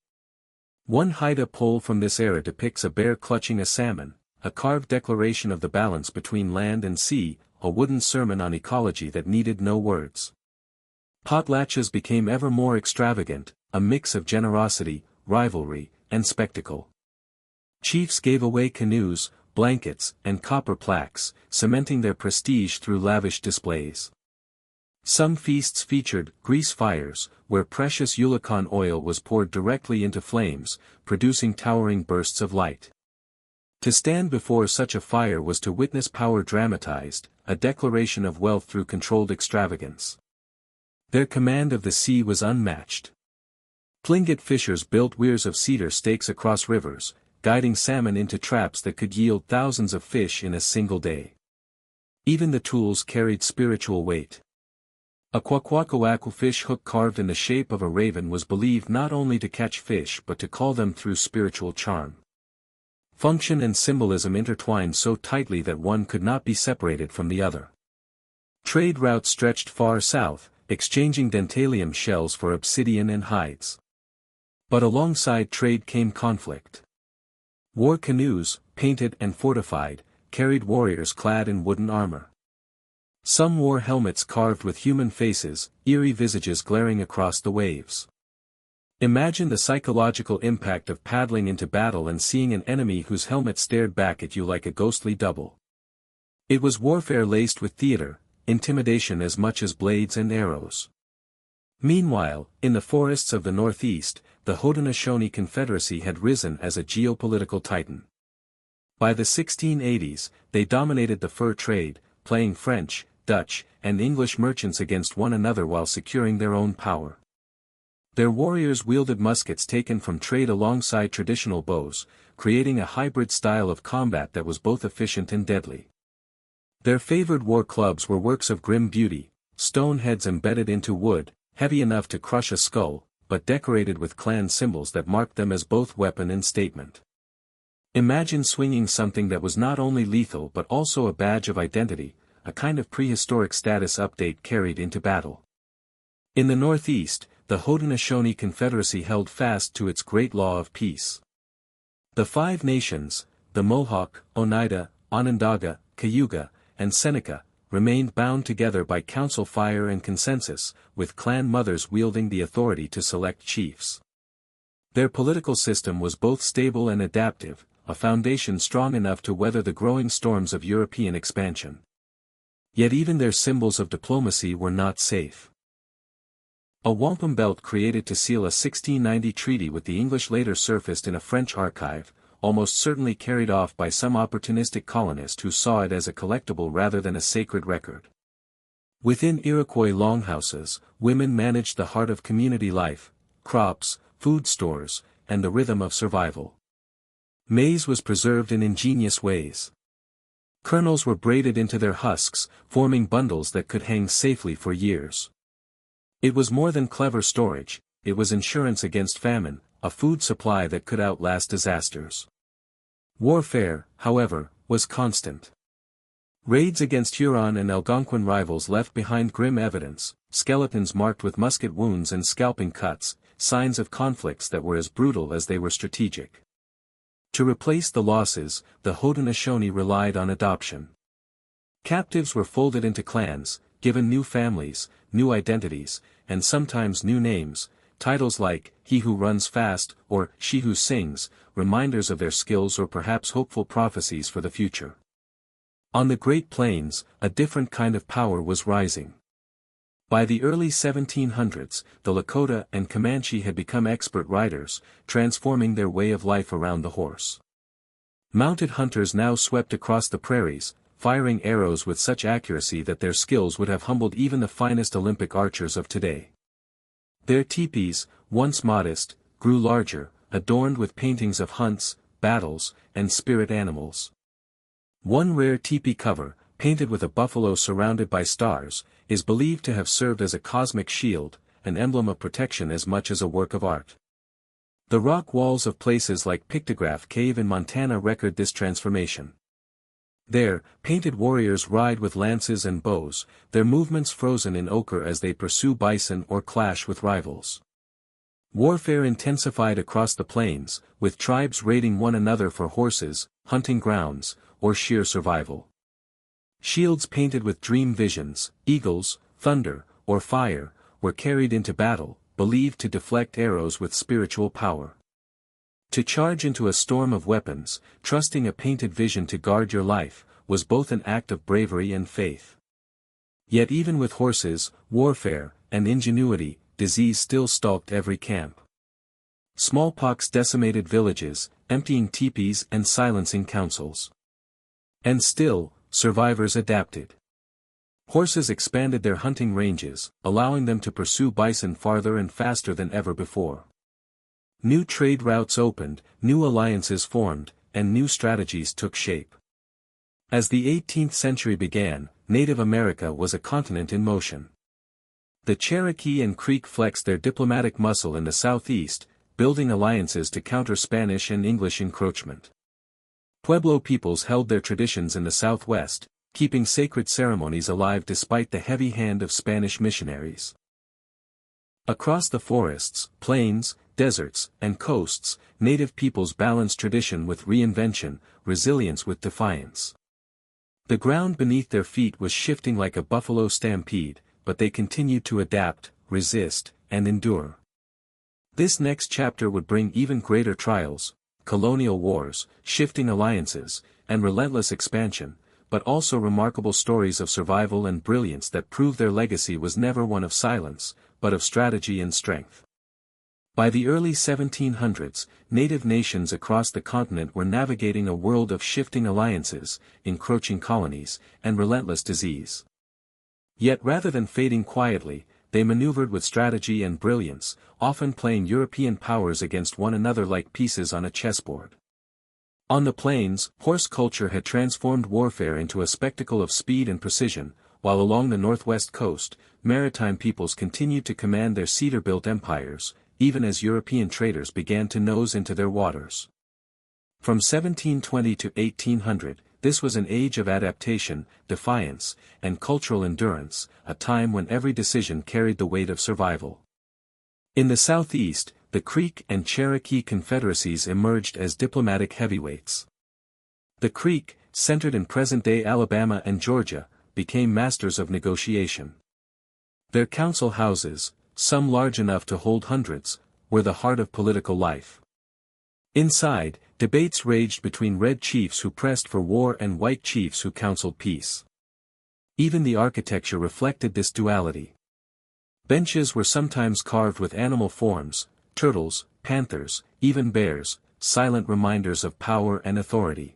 One Haida pole from this era depicts a bear clutching a salmon, a carved declaration of the balance between land and sea, a wooden sermon on ecology that needed no words. Potlatches became ever more extravagant, a mix of generosity, rivalry, and spectacle. Chiefs gave away canoes, blankets, and copper plaques, cementing their prestige through lavish displays. Some feasts featured grease fires, where precious eulachon oil was poured directly into flames, producing towering bursts of light. To stand before such a fire was to witness power dramatized, a declaration of wealth through controlled extravagance. Their command of the sea was unmatched. Tlingit fishers built weirs of cedar stakes across rivers, guiding salmon into traps that could yield thousands of fish in a single day. Even the tools carried spiritual weight. A Kwakwaka'wakw fish hook carved in the shape of a raven was believed not only to catch fish but to call them through spiritual charm. Function and symbolism intertwined so tightly that one could not be separated from the other. Trade routes stretched far south, exchanging dentalium shells for obsidian and hides. But alongside trade came conflict. War canoes, painted and fortified, carried warriors clad in wooden armor. Some wore helmets carved with human faces, eerie visages glaring across the waves. Imagine the psychological impact of paddling into battle and seeing an enemy whose helmet stared back at you like a ghostly double. It was warfare laced with theater, intimidation as much as blades and arrows. Meanwhile, in the forests of the Northeast, the Haudenosaunee Confederacy had risen as a geopolitical titan. By the 1680s, they dominated the fur trade, playing French, Dutch, and English merchants against one another while securing their own power. Their warriors wielded muskets taken from trade alongside traditional bows, creating a hybrid style of combat that was both efficient and deadly. Their favored war clubs were works of grim beauty, stone heads embedded into wood, heavy enough to crush a skull, but decorated with clan symbols that marked them as both weapon and statement. Imagine swinging something that was not only lethal but also a badge of identity, a kind of prehistoric status update carried into battle. In the Northeast, the Haudenosaunee Confederacy held fast to its great law of peace. The 5 nations, the Mohawk, Oneida, Onondaga, Cayuga, and Seneca, remained bound together by council fire and consensus, with clan mothers wielding the authority to select chiefs. Their political system was both stable and adaptive, a foundation strong enough to weather the growing storms of European expansion. Yet even their symbols of diplomacy were not safe. A wampum belt created to seal a 1690 treaty with the English later surfaced in a French archive, almost certainly carried off by some opportunistic colonist who saw it as a collectible rather than a sacred record. Within Iroquois longhouses, women managed the heart of community life, crops, food stores, and the rhythm of survival. Maize was preserved in ingenious ways. Kernels were braided into their husks, forming bundles that could hang safely for years. It was more than clever storage, it was insurance against famine, a food supply that could outlast disasters. Warfare, however, was constant. Raids against Huron and Algonquin rivals left behind grim evidence, skeletons marked with musket wounds and scalping cuts, signs of conflicts that were as brutal as they were strategic. To replace the losses, the Haudenosaunee relied on adoption. Captives were folded into clans, given new families, new identities, and sometimes new names, titles like, "He Who Runs Fast," or "She Who Sings," reminders of their skills or perhaps hopeful prophecies for the future. On the Great Plains, a different kind of power was rising. By the early 1700s, the Lakota and Comanche had become expert riders, transforming their way of life around the horse. Mounted hunters now swept across the prairies, firing arrows with such accuracy that their skills would have humbled even the finest Olympic archers of today. Their teepees, once modest, grew larger, adorned with paintings of hunts, battles, and spirit animals. One rare teepee cover, painted with a buffalo surrounded by stars, is believed to have served as a cosmic shield, an emblem of protection as much as a work of art. The rock walls of places like Pictograph Cave in Montana record this transformation. There, painted warriors ride with lances and bows, their movements frozen in ochre as they pursue bison or clash with rivals. Warfare intensified across the plains, with tribes raiding one another for horses, hunting grounds, or sheer survival. Shields painted with dream visions, eagles, thunder, or fire, were carried into battle, believed to deflect arrows with spiritual power. To charge into a storm of weapons, trusting a painted vision to guard your life, was both an act of bravery and faith. Yet even with horses, warfare, and ingenuity, disease still stalked every camp. Smallpox decimated villages, emptying teepees and silencing councils. And still, survivors adapted. Horses expanded their hunting ranges, allowing them to pursue bison farther and faster than ever before. New trade routes opened, new alliances formed, and new strategies took shape. As the 18th century began, Native America was a continent in motion. The Cherokee and Creek flexed their diplomatic muscle in the southeast, building alliances to counter Spanish and English encroachment. Pueblo peoples held their traditions in the southwest, keeping sacred ceremonies alive despite the heavy hand of Spanish missionaries. Across the forests, plains, deserts, and coasts, native peoples balanced tradition with reinvention, resilience with defiance. The ground beneath their feet was shifting like a buffalo stampede, but they continued to adapt, resist, and endure. This next chapter would bring even greater trials, colonial wars, shifting alliances, and relentless expansion, but also remarkable stories of survival and brilliance that prove their legacy was never one of silence, but of strategy and strength. By the early 1700s, native nations across the continent were navigating a world of shifting alliances, encroaching colonies, and relentless disease. Yet rather than fading quietly, they maneuvered with strategy and brilliance, often playing European powers against one another like pieces on a chessboard. On the plains, horse culture had transformed warfare into a spectacle of speed and precision, while along the northwest coast, maritime peoples continued to command their cedar-built empires, even as European traders began to nose into their waters. From 1720 to 1800, this was an age of adaptation, defiance, and cultural endurance, a time when every decision carried the weight of survival. In the southeast, the Creek and Cherokee confederacies emerged as diplomatic heavyweights. The Creek, centered in present-day Alabama and Georgia, became masters of negotiation. Their council houses, some large enough to hold hundreds, were the heart of political life. Inside, debates raged between red chiefs who pressed for war and white chiefs who counseled peace. Even the architecture reflected this duality. Benches were sometimes carved with animal forms, turtles, panthers, even bears, silent reminders of power and authority.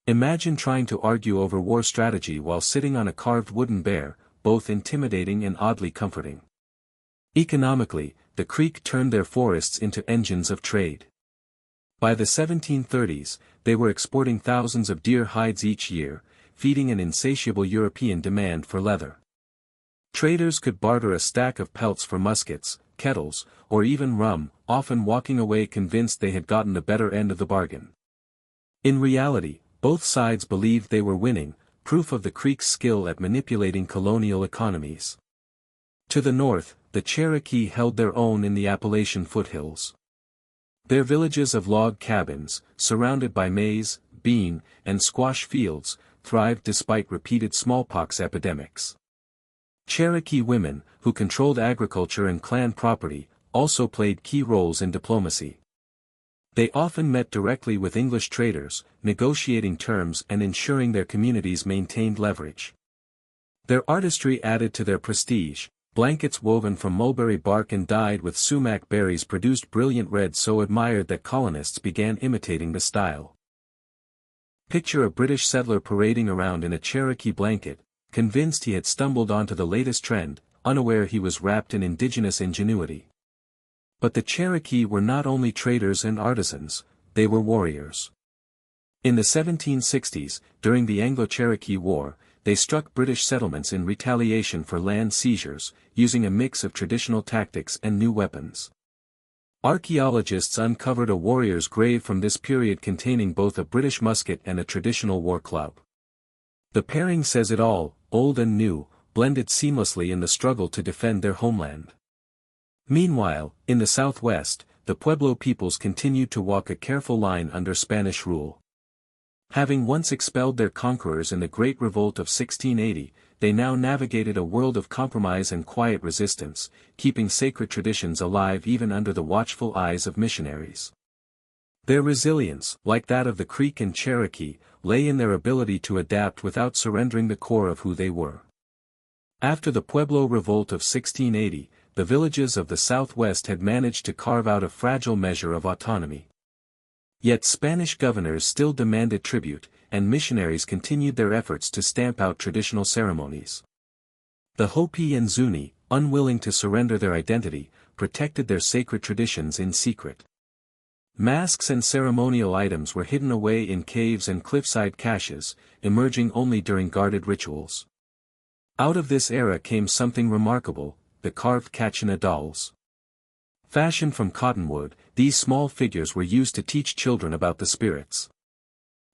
Imagine trying to argue over war strategy while sitting on a carved wooden bear, both intimidating and oddly comforting. Economically, the Creek turned their forests into engines of trade. By the 1730s, they were exporting thousands of deer hides each year, feeding an insatiable European demand for leather. Traders could barter a stack of pelts for muskets, kettles, or even rum, often walking away convinced they had gotten the better end of the bargain. In reality, both sides believed they were winning, proof of the Creek's skill at manipulating colonial economies. To the north, the Cherokee held their own in the Appalachian foothills. Their villages of log cabins, surrounded by maize, bean, and squash fields, thrived despite repeated smallpox epidemics. Cherokee women, who controlled agriculture and clan property, also played key roles in diplomacy. They often met directly with English traders, negotiating terms and ensuring their communities maintained leverage. Their artistry added to their prestige. Blankets woven from mulberry bark and dyed with sumac berries produced brilliant red so admired that colonists began imitating the style. Picture a British settler parading around in a Cherokee blanket, convinced he had stumbled onto the latest trend, unaware he was wrapped in indigenous ingenuity. But the Cherokee were not only traders and artisans, they were warriors. In the 1760s, during the Anglo-Cherokee War, they struck British settlements in retaliation for land seizures, using a mix of traditional tactics and new weapons. Archaeologists uncovered a warrior's grave from this period containing both a British musket and a traditional war club. The pairing says it all, old and new, blended seamlessly in the struggle to defend their homeland. Meanwhile, in the southwest, the Pueblo peoples continued to walk a careful line under Spanish rule. Having once expelled their conquerors in the Great Revolt of 1680, they now navigated a world of compromise and quiet resistance, keeping sacred traditions alive even under the watchful eyes of missionaries. Their resilience, like that of the Creek and Cherokee, lay in their ability to adapt without surrendering the core of who they were. After the Pueblo Revolt of 1680, the villages of the Southwest had managed to carve out a fragile measure of autonomy. Yet Spanish governors still demanded tribute, and missionaries continued their efforts to stamp out traditional ceremonies. The Hopi and Zuni, unwilling to surrender their identity, protected their sacred traditions in secret. Masks and ceremonial items were hidden away in caves and cliffside caches, emerging only during guarded rituals. Out of this era came something remarkable, the carved Kachina dolls. Fashioned from cottonwood, these small figures were used to teach children about the spirits.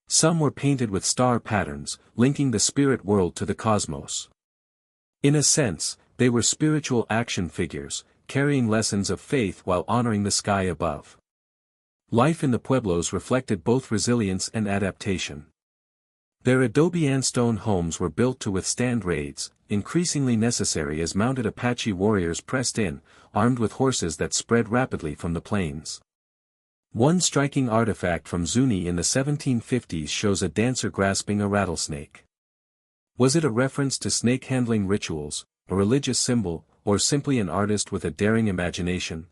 Some were painted with star patterns, linking the spirit world to the cosmos. In a sense, they were spiritual action figures, carrying lessons of faith while honoring the sky above. Life in the Pueblos reflected both resilience and adaptation. Their adobe and stone homes were built to withstand raids, increasingly necessary as mounted Apache warriors pressed in, armed with horses that spread rapidly from the plains. One striking artifact from Zuni in the 1750s shows a dancer grasping a rattlesnake. Was it a reference to snake-handling rituals, a religious symbol, or simply an artist with a daring imagination?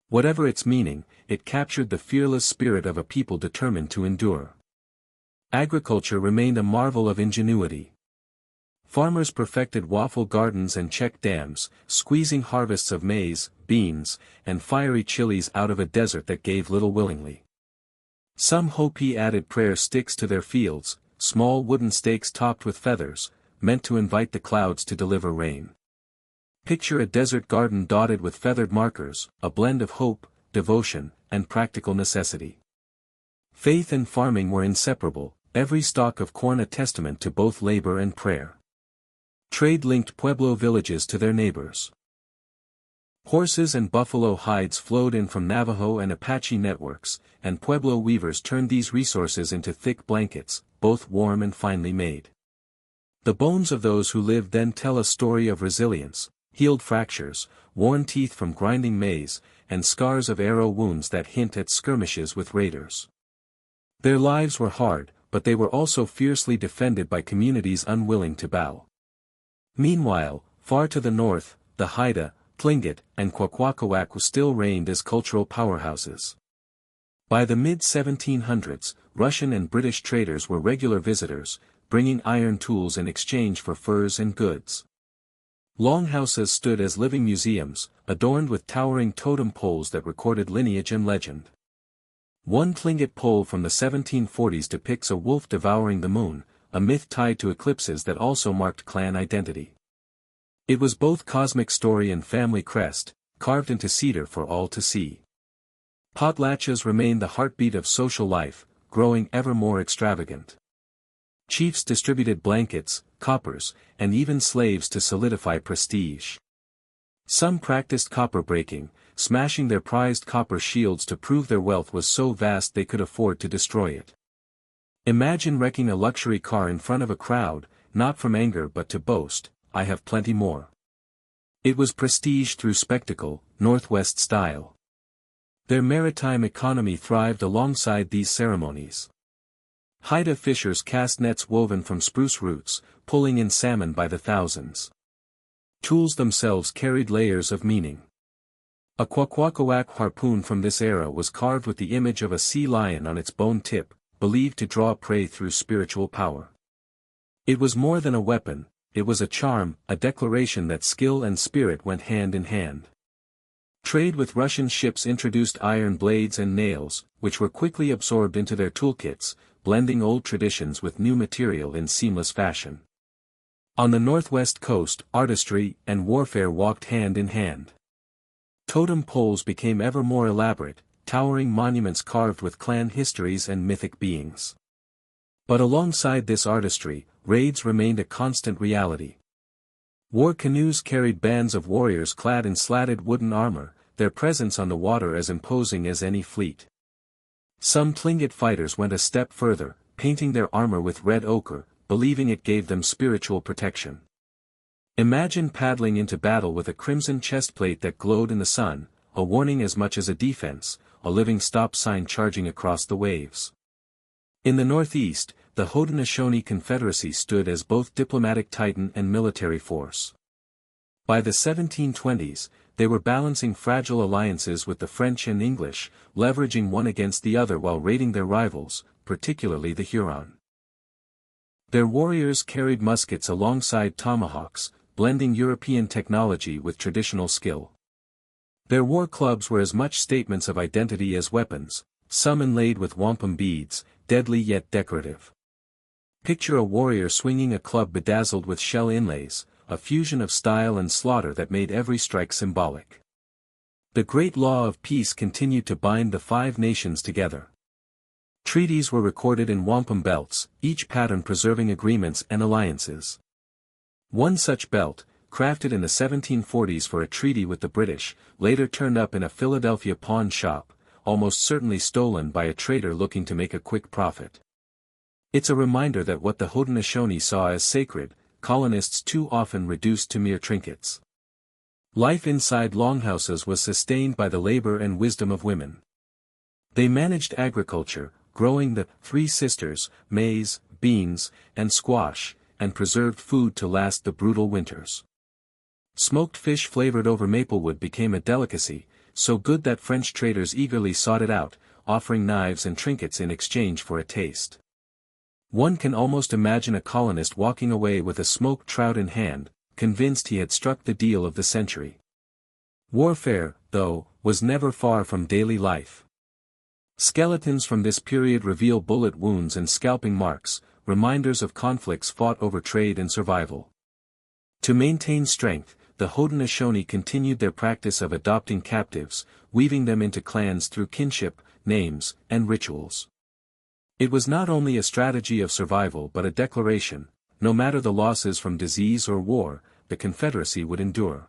Whatever its meaning, it captured the fearless spirit of a people determined to endure. Agriculture remained a marvel of ingenuity. Farmers perfected waffle gardens and check dams, squeezing harvests of maize, beans, and fiery chilies out of a desert that gave little willingly. Some Hopi added prayer sticks to their fields, small wooden stakes topped with feathers, meant to invite the clouds to deliver rain. Picture a desert garden dotted with feathered markers, a blend of hope, devotion, and practical necessity. Faith and farming were inseparable, every stalk of corn a testament to both labor and prayer. Trade linked Pueblo villages to their neighbors. Horses and buffalo hides flowed in from Navajo and Apache networks, and Pueblo weavers turned these resources into thick blankets, both warm and finely made. The bones of those who lived then tell a story of resilience, healed fractures, worn teeth from grinding maize, and scars of arrow wounds that hint at skirmishes with raiders. Their lives were hard, but they were also fiercely defended by communities unwilling to bow. Meanwhile, far to the north, the Haida, Tlingit, and Kwakwaka'wakw still reigned as cultural powerhouses. By the mid-1700s, Russian and British traders were regular visitors, bringing iron tools in exchange for furs and goods. Longhouses stood as living museums, adorned with towering totem poles that recorded lineage and legend. One Tlingit pole from the 1740s depicts a wolf devouring the moon, a myth tied to eclipses that also marked clan identity. It was both cosmic story and family crest, carved into cedar for all to see. Potlatches remained the heartbeat of social life, growing ever more extravagant. Chiefs distributed blankets, coppers, and even slaves to solidify prestige. Some practiced copper breaking, smashing their prized copper shields to prove their wealth was so vast they could afford to destroy it. Imagine wrecking a luxury car in front of a crowd, not from anger but to boast, "I have plenty more." It was prestige through spectacle, Northwest style. Their maritime economy thrived alongside these ceremonies. Haida fishers cast nets woven from spruce roots, pulling in salmon by the thousands. Tools themselves carried layers of meaning. A kwakwakawak harpoon from this era was carved with the image of a sea lion on its bone tip, believed to draw prey through spiritual power. It was more than a weapon, it was a charm, a declaration that skill and spirit went hand in hand. Trade with Russian ships introduced iron blades and nails, which were quickly absorbed into their toolkits, blending old traditions with new material in seamless fashion. On the northwest coast, artistry and warfare walked hand in hand. Totem poles became ever more elaborate, towering monuments carved with clan histories and mythic beings. But alongside this artistry, raids remained a constant reality. War canoes carried bands of warriors clad in slatted wooden armor, their presence on the water as imposing as any fleet. Some Tlingit fighters went a step further, painting their armor with red ochre, believing it gave them spiritual protection. Imagine paddling into battle with a crimson chestplate that glowed in the sun, a warning as much as a defense, a living stop sign charging across the waves. In the northeast, the Haudenosaunee Confederacy stood as both diplomatic titan and military force. By the 1720s, they were balancing fragile alliances with the French and English, leveraging one against the other while raiding their rivals, particularly the Huron. Their warriors carried muskets alongside tomahawks, blending European technology with traditional skill. Their war clubs were as much statements of identity as weapons, some inlaid with wampum beads, deadly yet decorative. Picture a warrior swinging a club bedazzled with shell inlays, a fusion of style and slaughter that made every strike symbolic. The great law of peace continued to bind the five nations together. Treaties were recorded in wampum belts, each pattern preserving agreements and alliances. One such belt, crafted in the 1740s for a treaty with the British, later turned up in a Philadelphia pawn shop, almost certainly stolen by a trader looking to make a quick profit. It's a reminder that what the Haudenosaunee saw as sacred, colonists too often reduced to mere trinkets. Life inside longhouses was sustained by the labor and wisdom of women. They managed agriculture, growing the Three Sisters, maize, beans, and squash, and preserved food to last the brutal winters. Smoked fish flavored over maplewood became a delicacy, so good that French traders eagerly sought it out, offering knives and trinkets in exchange for a taste. One can almost imagine a colonist walking away with a smoked trout in hand, convinced he had struck the deal of the century. Warfare, though, was never far from daily life. Skeletons from this period reveal bullet wounds and scalping marks, reminders of conflicts fought over trade and survival. To maintain strength, the Haudenosaunee continued their practice of adopting captives, weaving them into clans through kinship, names, and rituals. It was not only a strategy of survival but a declaration: no matter the losses from disease or war, the Confederacy would endure.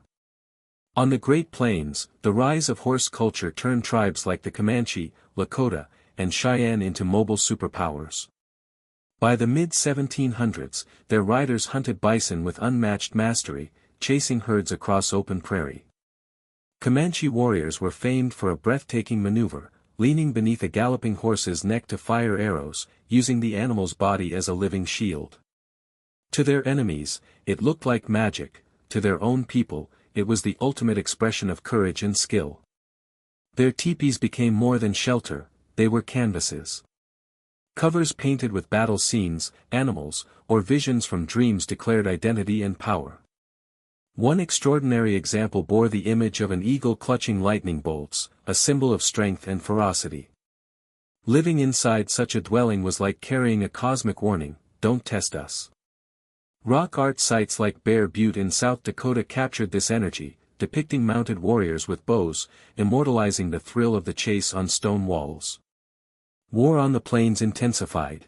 On the Great Plains, the rise of horse culture turned tribes like the Comanche, Lakota, and Cheyenne into mobile superpowers. By the mid-1700s, their riders hunted bison with unmatched mastery, chasing herds across open prairie. Comanche warriors were famed for a breathtaking maneuver, leaning beneath a galloping horse's neck to fire arrows, using the animal's body as a living shield. To their enemies, it looked like magic; to their own people, it was the ultimate expression of courage and skill. Their teepees became more than shelter, they were canvases. Covers painted with battle scenes, animals, or visions from dreams declared identity and power. One extraordinary example bore the image of an eagle clutching lightning bolts, a symbol of strength and ferocity. Living inside such a dwelling was like carrying a cosmic warning: don't test us. Rock art sites like Bear Butte in South Dakota captured this energy, depicting mounted warriors with bows, immortalizing the thrill of the chase on stone walls. War on the plains intensified.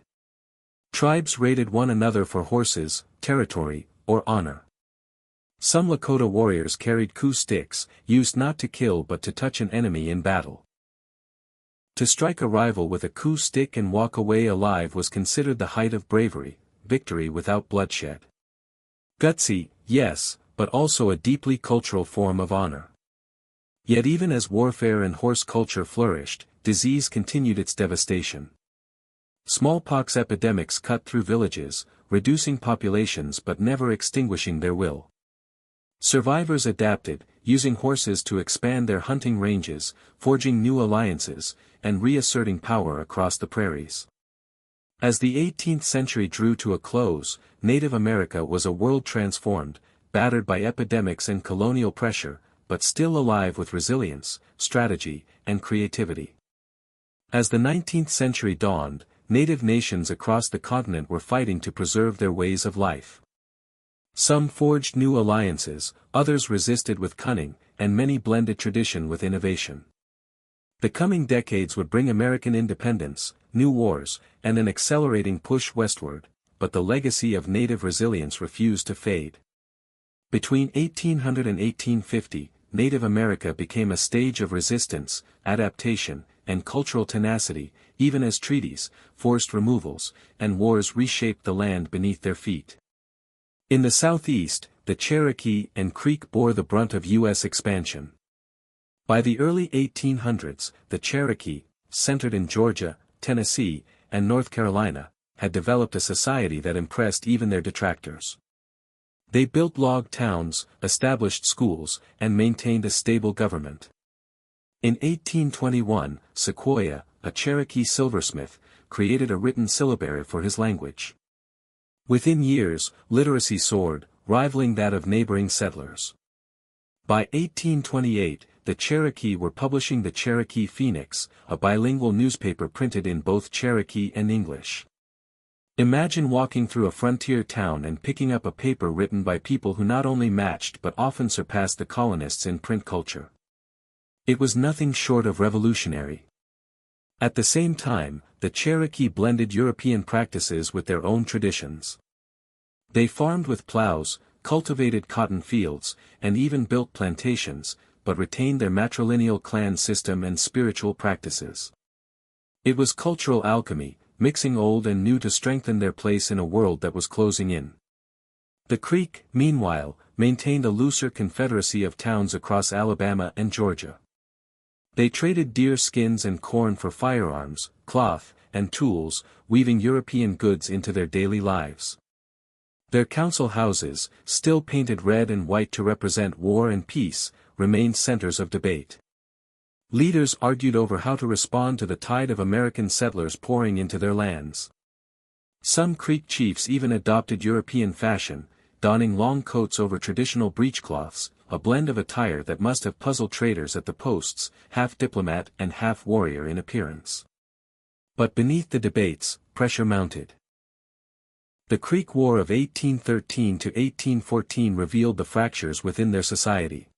Tribes raided one another for horses, territory, or honor. Some Lakota warriors carried coup sticks, used not to kill but to touch an enemy in battle. To strike a rival with a coup stick and walk away alive was considered the height of bravery, victory without bloodshed. Gutsy, yes, but also a deeply cultural form of honor. Yet even as warfare and horse culture flourished, disease continued its devastation. Smallpox epidemics cut through villages, reducing populations but never extinguishing their will. Survivors adapted, using horses to expand their hunting ranges, forging new alliances, and reasserting power across the prairies. As the 18th century drew to a close, Native America was a world transformed, battered by epidemics and colonial pressure, but still alive with resilience, strategy, and creativity. As the 19th century dawned, native nations across the continent were fighting to preserve their ways of life. Some forged new alliances, others resisted with cunning, and many blended tradition with innovation. The coming decades would bring American independence, new wars, and an accelerating push westward, but the legacy of native resilience refused to fade. Between 1800 and 1850, Native America became a stage of resistance, adaptation, and cultural tenacity, even as treaties, forced removals, and wars reshaped the land beneath their feet. In the southeast, the Cherokee and Creek bore the brunt of U.S. expansion. By the early 1800s, the Cherokee, centered in Georgia, Tennessee, and North Carolina, had developed a society that impressed even their detractors. They built log towns, established schools, and maintained a stable government. In 1821, Sequoyah, a Cherokee silversmith, created a written syllabary for his language. Within years, literacy soared, rivaling that of neighboring settlers. By 1828, the Cherokee were publishing the Cherokee Phoenix, a bilingual newspaper printed in both Cherokee and English. Imagine walking through a frontier town and picking up a paper written by people who not only matched but often surpassed the colonists in print culture. It was nothing short of revolutionary. At the same time, the Cherokee blended European practices with their own traditions. They farmed with plows, cultivated cotton fields, and even built plantations, but retained their matrilineal clan system and spiritual practices. It was cultural alchemy, mixing old and new to strengthen their place in a world that was closing in. The Creek, meanwhile, maintained a looser confederacy of towns across Alabama and Georgia. They traded deer skins and corn for firearms, cloth, and tools, weaving European goods into their daily lives. Their council houses, still painted red and white to represent war and peace, remained centers of debate. Leaders argued over how to respond to the tide of American settlers pouring into their lands. Some Creek chiefs even adopted European fashion, donning long coats over traditional breechcloths, a blend of attire that must have puzzled traders at the posts, half diplomat and half warrior in appearance. But beneath the debates, pressure mounted. The Creek War of 1813 to 1814 revealed the fractures within their society.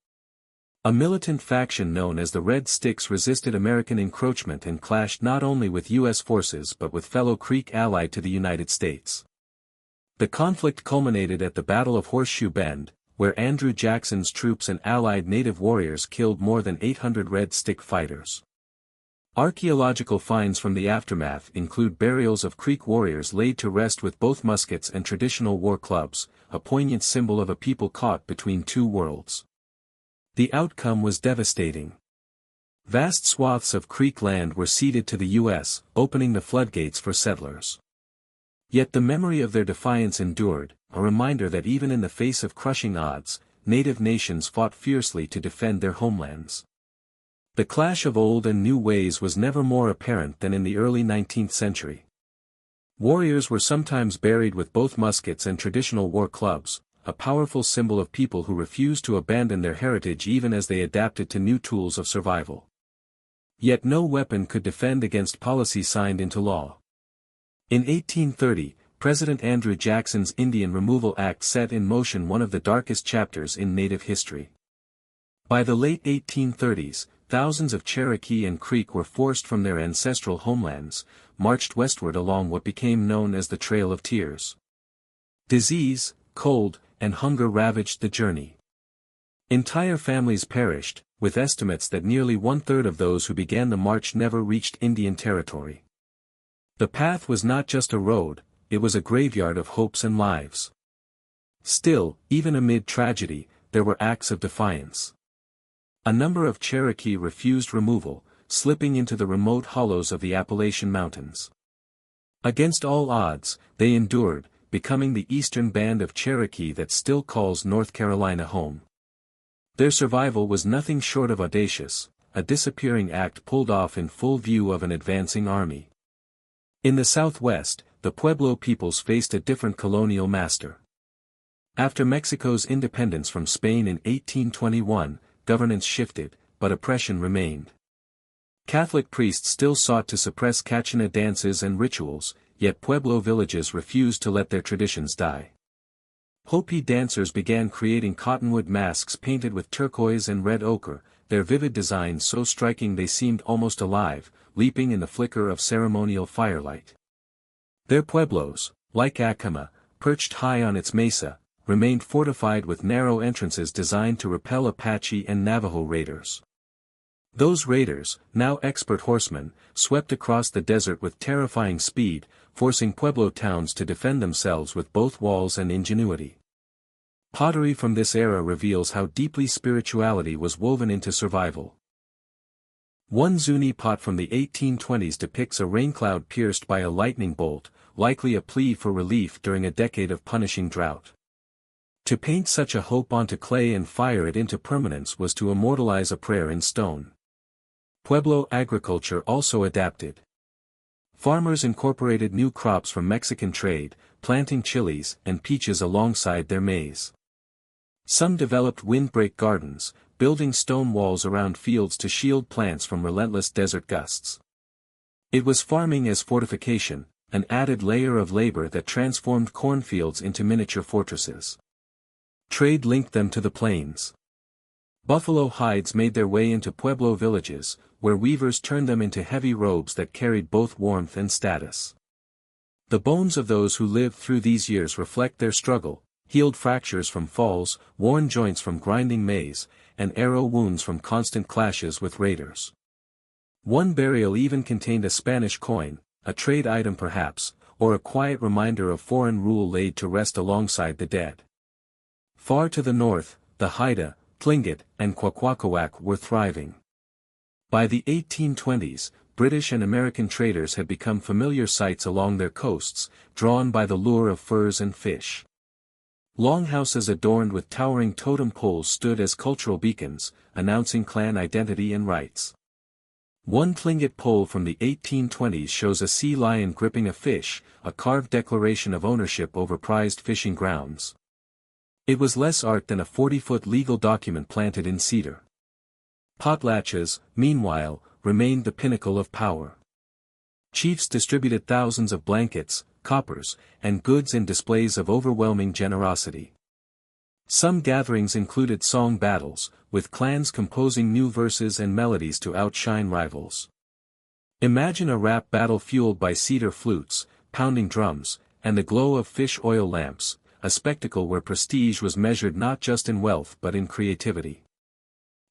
A militant faction known as the Red Sticks resisted American encroachment and clashed not only with U.S. forces but with fellow Creek allied to the United States. The conflict culminated at the Battle of Horseshoe Bend, where Andrew Jackson's troops and allied native warriors killed more than 800 Red Stick fighters. Archaeological finds from the aftermath include burials of Creek warriors laid to rest with both muskets and traditional war clubs, a poignant symbol of a people caught between two worlds. The outcome was devastating. Vast swaths of Creek land were ceded to the U.S., opening the floodgates for settlers. Yet the memory of their defiance endured, a reminder that even in the face of crushing odds, native nations fought fiercely to defend their homelands. The clash of old and new ways was never more apparent than in the early 19th century. Warriors were sometimes buried with both muskets and traditional war clubs, a powerful symbol of people who refused to abandon their heritage even as they adapted to new tools of survival. Yet no weapon could defend against policy signed into law. In 1830, President Andrew Jackson's Indian Removal Act set in motion one of the darkest chapters in Native history. By the late 1830s, thousands of Cherokee and Creek were forced from their ancestral homelands, marched westward along what became known as the Trail of Tears. Disease, cold, and hunger ravaged the journey. Entire families perished, with estimates that nearly one-third of those who began the march never reached Indian territory. The path was not just a road, it was a graveyard of hopes and lives. Still, even amid tragedy, there were acts of defiance. A number of Cherokee refused removal, slipping into the remote hollows of the Appalachian Mountains. Against all odds, they endured, becoming the eastern band of Cherokee that still calls North Carolina home. Their survival was nothing short of audacious, a disappearing act pulled off in full view of an advancing army. In the Southwest, the Pueblo peoples faced a different colonial master. After Mexico's independence from Spain in 1821, governance shifted, but oppression remained. Catholic priests still sought to suppress Cachana dances and rituals, yet Pueblo villages refused to let their traditions die. Hopi dancers began creating cottonwood masks painted with turquoise and red ochre, their vivid designs so striking they seemed almost alive, leaping in the flicker of ceremonial firelight. Their pueblos, like Acoma, perched high on its mesa, remained fortified with narrow entrances designed to repel Apache and Navajo raiders. Those raiders, now expert horsemen, swept across the desert with terrifying speed, forcing Pueblo towns to defend themselves with both walls and ingenuity. Pottery from this era reveals how deeply spirituality was woven into survival. One Zuni pot from the 1820s depicts a raincloud pierced by a lightning bolt, likely a plea for relief during a decade of punishing drought. To paint such a hope onto clay and fire it into permanence was to immortalize a prayer in stone. Pueblo agriculture also adapted. Farmers incorporated new crops from Mexican trade, planting chilies and peaches alongside their maize. Some developed windbreak gardens, building stone walls around fields to shield plants from relentless desert gusts. It was farming as fortification, an added layer of labor that transformed cornfields into miniature fortresses. Trade linked them to the plains. Buffalo hides made their way into Pueblo villages, where weavers turned them into heavy robes that carried both warmth and status. The bones of those who lived through these years reflect their struggle, healed fractures from falls, worn joints from grinding maize, and arrow wounds from constant clashes with raiders. One burial even contained a Spanish coin, a trade item perhaps, or a quiet reminder of foreign rule laid to rest alongside the dead. Far to the north, the Haida, Tlingit, and Kwakwaka'wakw were thriving. By the 1820s, British and American traders had become familiar sights along their coasts, drawn by the lure of furs and fish. Longhouses adorned with towering totem poles stood as cultural beacons, announcing clan identity and rights. One Tlingit pole from the 1820s shows a sea lion gripping a fish, a carved declaration of ownership over prized fishing grounds. It was less art than a 40-foot legal document planted in cedar. Potlatches, meanwhile, remained the pinnacle of power. Chiefs distributed thousands of blankets, coppers, and goods in displays of overwhelming generosity. Some gatherings included song battles, with clans composing new verses and melodies to outshine rivals. Imagine a rap battle fueled by cedar flutes, pounding drums, and the glow of fish oil lamps, a spectacle where prestige was measured not just in wealth but in creativity.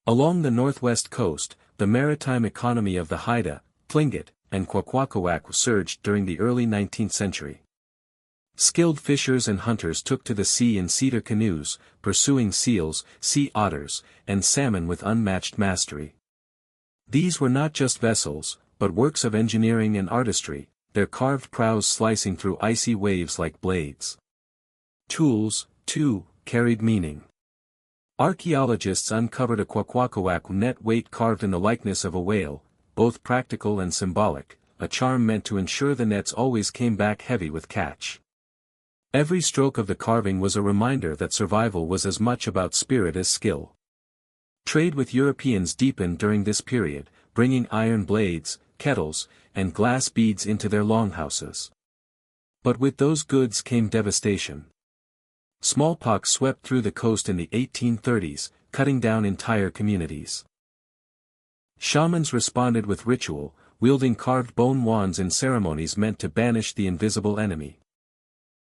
Along the northwest coast, the maritime economy of the Haida, Tlingit, and Kwakwaka'wakw surged during the early 19th century. Skilled fishers and hunters took to the sea in cedar canoes, pursuing seals, sea otters, and salmon with unmatched mastery. These were not just vessels, but works of engineering and artistry, their carved prows slicing through icy waves like blades. Tools, too, carried meaning. Archaeologists uncovered a Kwakwaka'wakw net weight carved in the likeness of a whale, both practical and symbolic, a charm meant to ensure the nets always came back heavy with catch. Every stroke of the carving was a reminder that survival was as much about spirit as skill. Trade with Europeans deepened during this period, bringing iron blades, kettles, and glass beads into their longhouses. But with those goods came devastation. Smallpox swept through the coast in the 1830s, cutting down entire communities. Shamans responded with ritual, wielding carved bone wands in ceremonies meant to banish the invisible enemy.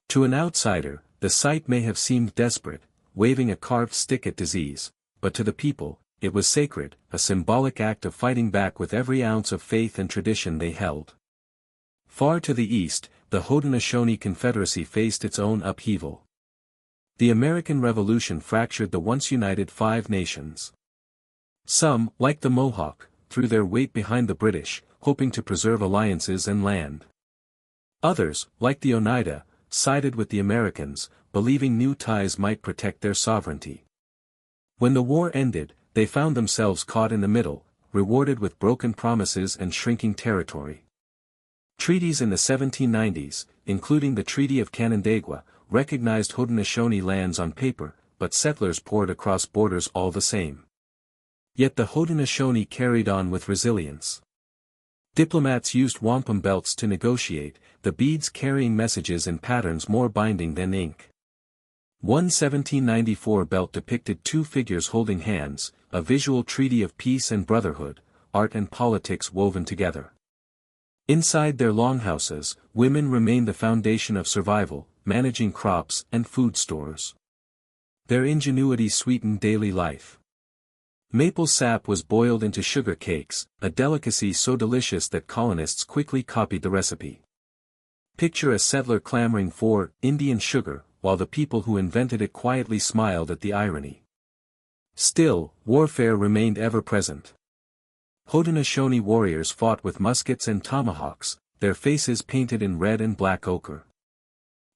To an outsider, the sight may have seemed desperate, waving a carved stick at disease, but to the people, it was sacred, a symbolic act of fighting back with every ounce of faith and tradition they held. Far to the east, the Haudenosaunee Confederacy faced its own upheaval. The American Revolution fractured the once united Five Nations. Some, like the Mohawk, threw their weight behind the British, hoping to preserve alliances and land. Others, like the Oneida, sided with the Americans, believing new ties might protect their sovereignty. When the war ended, they found themselves caught in the middle, rewarded with broken promises and shrinking territory. Treaties in the 1790s, including the Treaty of Canandaigua, recognized Haudenosaunee lands on paper, but settlers poured across borders all the same. Yet the Haudenosaunee carried on with resilience. Diplomats used wampum belts to negotiate, the beads carrying messages in patterns more binding than ink. One 1794 belt depicted two figures holding hands, a visual treaty of peace and brotherhood, art and politics woven together. Inside their longhouses, women remained the foundation of survival, managing crops and food stores. Their ingenuity sweetened daily life. Maple sap was boiled into sugar cakes, a delicacy so delicious that colonists quickly copied the recipe. Picture a settler clamoring for Indian sugar, while the people who invented it quietly smiled at the irony. Still, warfare remained ever present. Haudenosaunee warriors fought with muskets and tomahawks, their faces painted in red and black ochre.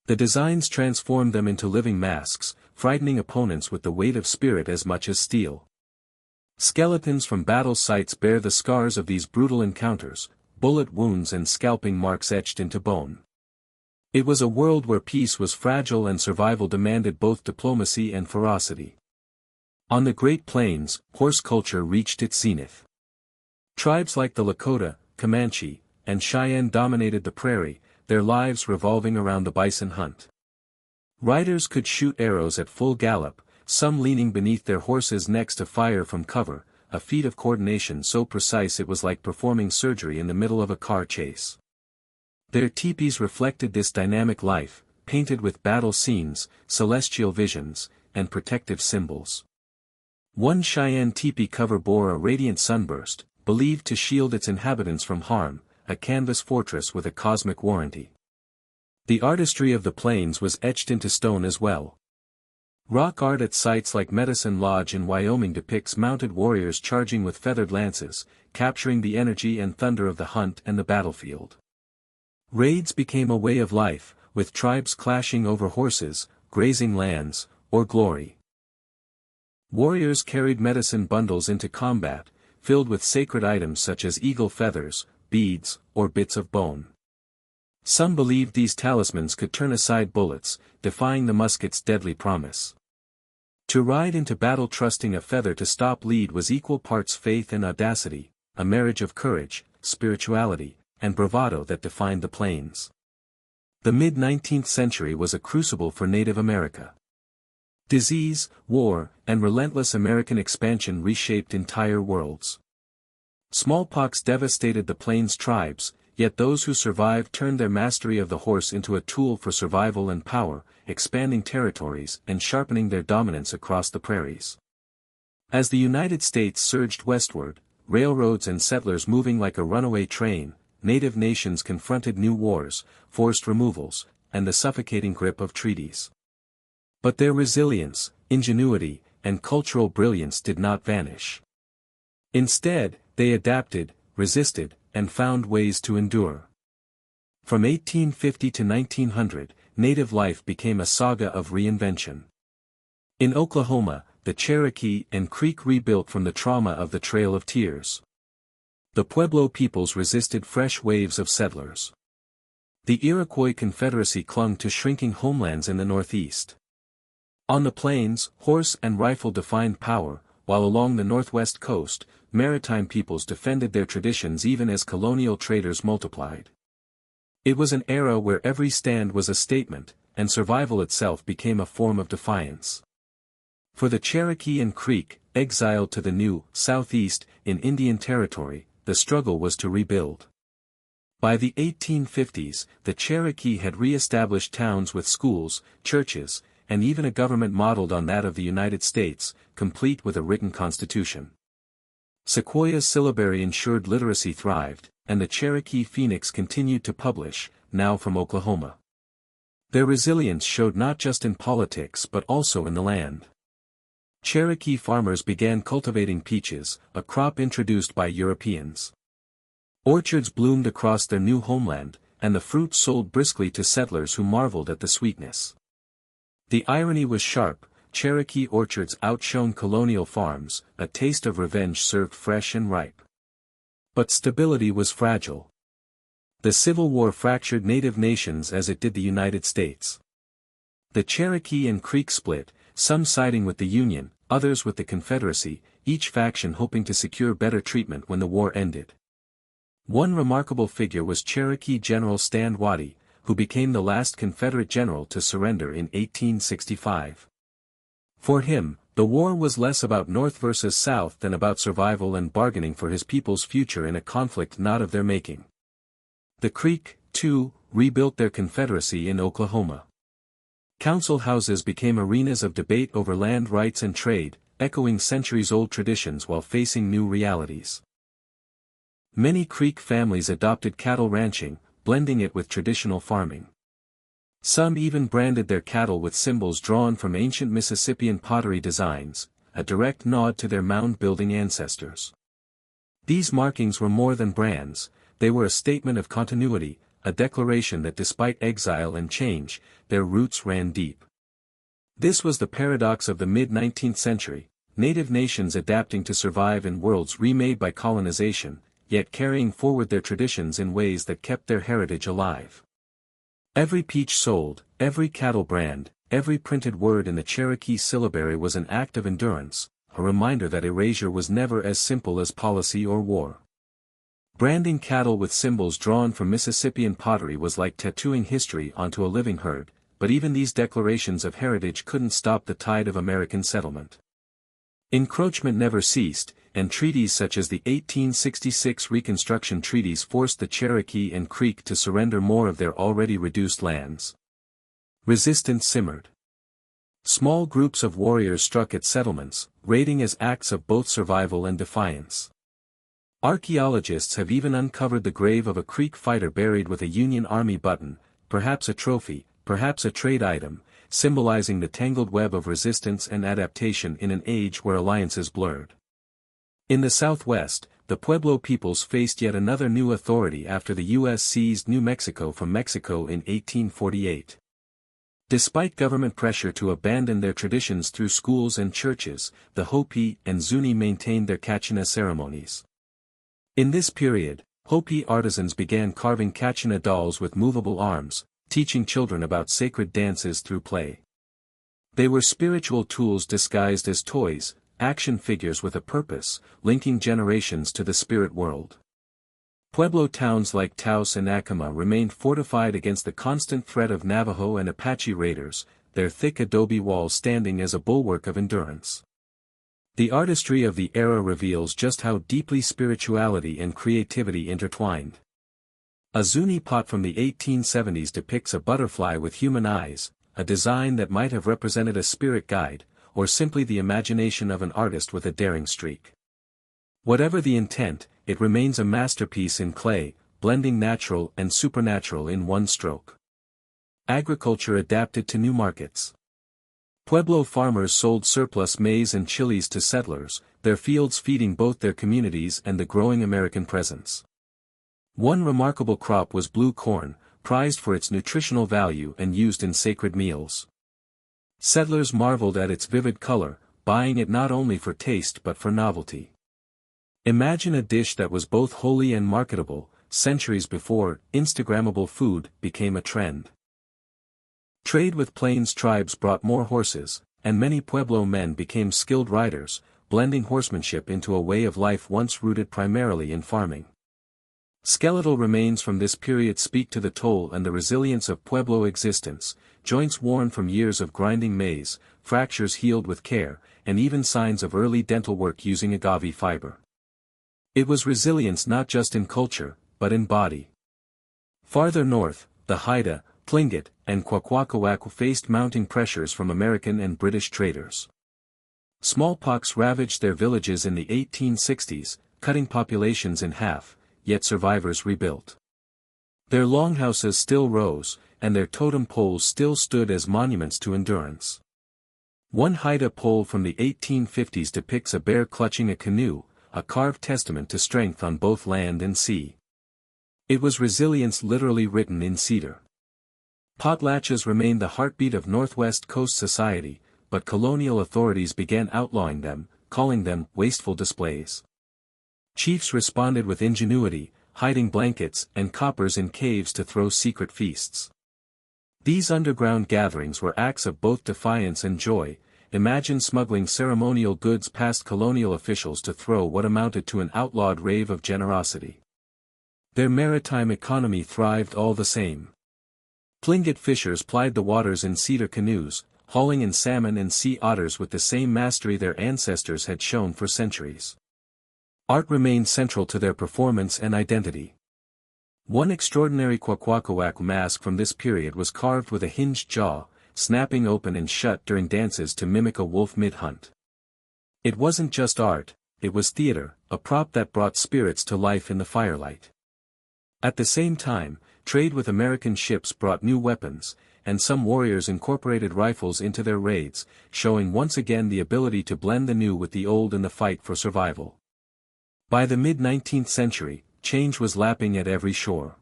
The designs transformed them into living masks, frightening opponents with the weight of spirit as much as steel. Skeletons from battle sites bear the scars of these brutal encounters, bullet wounds and scalping marks etched into bone. It was a world where peace was fragile and survival demanded both diplomacy and ferocity. On the Great Plains, horse culture reached its zenith. Tribes like the Lakota, Comanche, and Cheyenne dominated the prairie, their lives revolving around the bison hunt. Riders could shoot arrows at full gallop, some leaning beneath their horses' necks to fire from cover, a feat of coordination so precise it was like performing surgery in the middle of a car chase. Their teepees reflected this dynamic life, painted with battle scenes, celestial visions, and protective symbols. One Cheyenne teepee cover bore a radiant sunburst, believed to shield its inhabitants from harm, a canvas fortress with a cosmic warranty. The artistry of the plains was etched into stone as well. Rock art at sites like Medicine Lodge in Wyoming depicts mounted warriors charging with feathered lances, capturing the energy and thunder of the hunt and the battlefield. Raids became a way of life, with tribes clashing over horses, grazing lands, or glory. Warriors carried medicine bundles into combat, filled with sacred items such as eagle feathers, beads, or bits of bone. Some believed these talismans could turn aside bullets, defying the musket's deadly promise. To ride into battle trusting a feather to stop lead was equal parts faith and audacity, a marriage of courage, spirituality, and bravado that defined the plains. The mid-19th century was a crucible for Native America. Disease, war, and relentless American expansion reshaped entire worlds. Smallpox devastated the plains tribes, yet those who survived turned their mastery of the horse into a tool for survival and power, expanding territories and sharpening their dominance across the prairies. As the United States surged westward, railroads and settlers moving like a runaway train, native nations confronted new wars, forced removals, and the suffocating grip of treaties. But their resilience, ingenuity, and cultural brilliance did not vanish. Instead, they adapted, resisted, and found ways to endure. From 1850 to 1900, native life became a saga of reinvention. In Oklahoma, the Cherokee and Creek rebuilt from the trauma of the Trail of Tears. The Pueblo peoples resisted fresh waves of settlers. The Iroquois Confederacy clung to shrinking homelands in the Northeast. On the plains, horse and rifle defined power, while along the northwest coast, maritime peoples defended their traditions even as colonial traders multiplied. It was an era where every stand was a statement, and survival itself became a form of defiance. For the Cherokee and Creek, exiled to the new Southeast in Indian Territory, the struggle was to rebuild. By the 1850s, the Cherokee had re-established towns with schools, churches, and even a government modeled on that of the United States, complete with a written constitution. Sequoia's syllabary ensured literacy thrived, and the Cherokee Phoenix continued to publish, now from Oklahoma. Their resilience showed not just in politics but also in the land. Cherokee farmers began cultivating peaches, a crop introduced by Europeans. Orchards bloomed across their new homeland, and the fruit sold briskly to settlers who marveled at the sweetness. The irony was sharp: Cherokee orchards outshone colonial farms, a taste of revenge served fresh and ripe. But stability was fragile. The Civil War fractured native nations as it did the United States. The Cherokee and Creek split, some siding with the Union, others with the Confederacy, each faction hoping to secure better treatment when the war ended. One remarkable figure was Cherokee General Stand Watie, who became the last Confederate general to surrender in 1865. For him, the war was less about North versus South than about survival and bargaining for his people's future in a conflict not of their making. The Creek, too, rebuilt their confederacy in Oklahoma. Council houses became arenas of debate over land rights and trade, echoing centuries-old traditions while facing new realities. Many Creek families adopted cattle ranching, blending it with traditional farming. Some even branded their cattle with symbols drawn from ancient Mississippian pottery designs, a direct nod to their mound-building ancestors. These markings were more than brands, they were a statement of continuity, a declaration that despite exile and change, their roots ran deep. This was the paradox of the mid-19th century, native nations adapting to survive in worlds remade by colonization, yet carrying forward their traditions in ways that kept their heritage alive. Every peach sold, every cattle brand, every printed word in the Cherokee syllabary was an act of endurance, a reminder that erasure was never as simple as policy or war. Branding cattle with symbols drawn from Mississippian pottery was like tattooing history onto a living herd, but even these declarations of heritage couldn't stop the tide of American settlement. Encroachment never ceased, and treaties such as the 1866 Reconstruction Treaties forced the Cherokee and Creek to surrender more of their already reduced lands. Resistance simmered. Small groups of warriors struck at settlements, raiding as acts of both survival and defiance. Archaeologists have even uncovered the grave of a Creek fighter buried with a Union Army button, perhaps a trophy, perhaps a trade item, symbolizing the tangled web of resistance and adaptation in an age where alliances blurred. In the Southwest, the Pueblo peoples faced yet another new authority after the U.S. seized New Mexico from Mexico in 1848. Despite government pressure to abandon their traditions through schools and churches, the Hopi and Zuni maintained their Kachina ceremonies. In this period, Hopi artisans began carving Kachina dolls with movable arms, teaching children about sacred dances through play. They were spiritual tools disguised as toys, action figures with a purpose, linking generations to the spirit world. Pueblo towns like Taos and Acoma remained fortified against the constant threat of Navajo and Apache raiders, their thick adobe walls standing as a bulwark of endurance. The artistry of the era reveals just how deeply spirituality and creativity intertwined. A Zuni pot from the 1870s depicts a butterfly with human eyes, a design that might have represented a spirit guide, or simply the imagination of an artist with a daring streak. Whatever the intent, it remains a masterpiece in clay, blending natural and supernatural in one stroke. Agriculture adapted to new markets. Pueblo farmers sold surplus maize and chilies to settlers, their fields feeding both their communities and the growing American presence. One remarkable crop was blue corn, prized for its nutritional value and used in sacred meals. Settlers marveled at its vivid color, buying it not only for taste but for novelty. Imagine a dish that was both holy and marketable. Centuries before, Instagrammable food became a trend. Trade with Plains tribes brought more horses, and many Pueblo men became skilled riders, blending horsemanship into a way of life once rooted primarily in farming. Skeletal remains from this period speak to the toll and the resilience of Pueblo existence, joints worn from years of grinding maize, fractures healed with care, and even signs of early dental work using agave fiber. It was resilience not just in culture, but in body. Farther north, the Haida, Tlingit, and Kwakwaka'wakw faced mounting pressures from American and British traders. Smallpox ravaged their villages in the 1860s, cutting populations in half, yet survivors rebuilt. Their longhouses still rose, and their totem poles still stood as monuments to endurance. One Haida pole from the 1850s depicts a bear clutching a canoe, a carved testament to strength on both land and sea. It was resilience literally written in cedar. Potlatches remained the heartbeat of Northwest Coast society, but colonial authorities began outlawing them, calling them wasteful displays. Chiefs responded with ingenuity, hiding blankets and coppers in caves to throw secret feasts. These underground gatherings were acts of both defiance and joy. Imagine smuggling ceremonial goods past colonial officials to throw what amounted to an outlawed rave of generosity. Their maritime economy thrived all the same. Tlingit fishers plied the waters in cedar canoes, hauling in salmon and sea otters with the same mastery their ancestors had shown for centuries. Art remained central to their performance and identity. One extraordinary Kwakwaka'wakw mask from this period was carved with a hinged jaw, snapping open and shut during dances to mimic a wolf mid-hunt. It wasn't just art, it was theater, a prop that brought spirits to life in the firelight. At the same time, trade with American ships brought new weapons, and some warriors incorporated rifles into their raids, showing once again the ability to blend the new with the old in the fight for survival. By the mid-19th century, change was lapping at every shore.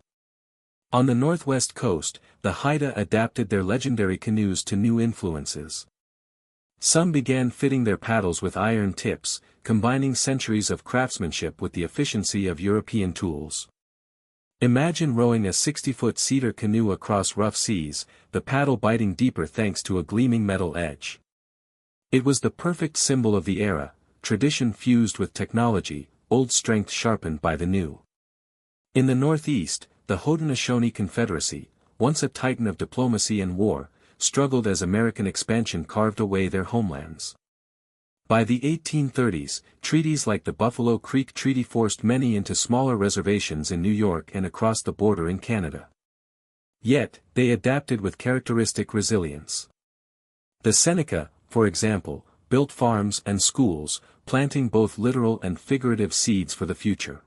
On the northwest coast, the Haida adapted their legendary canoes to new influences. Some began fitting their paddles with iron tips, combining centuries of craftsmanship with the efficiency of European tools. Imagine rowing a 60-foot cedar canoe across rough seas, the paddle biting deeper thanks to a gleaming metal edge. It was the perfect symbol of the era, tradition fused with technology, old strength sharpened by the new. In the northeast, the Haudenosaunee Confederacy, once a titan of diplomacy and war, struggled as American expansion carved away their homelands. By the 1830s, treaties like the Buffalo Creek Treaty forced many into smaller reservations in New York and across the border in Canada. Yet, they adapted with characteristic resilience. The Seneca, for example, built farms and schools, planting both literal and figurative seeds for the future.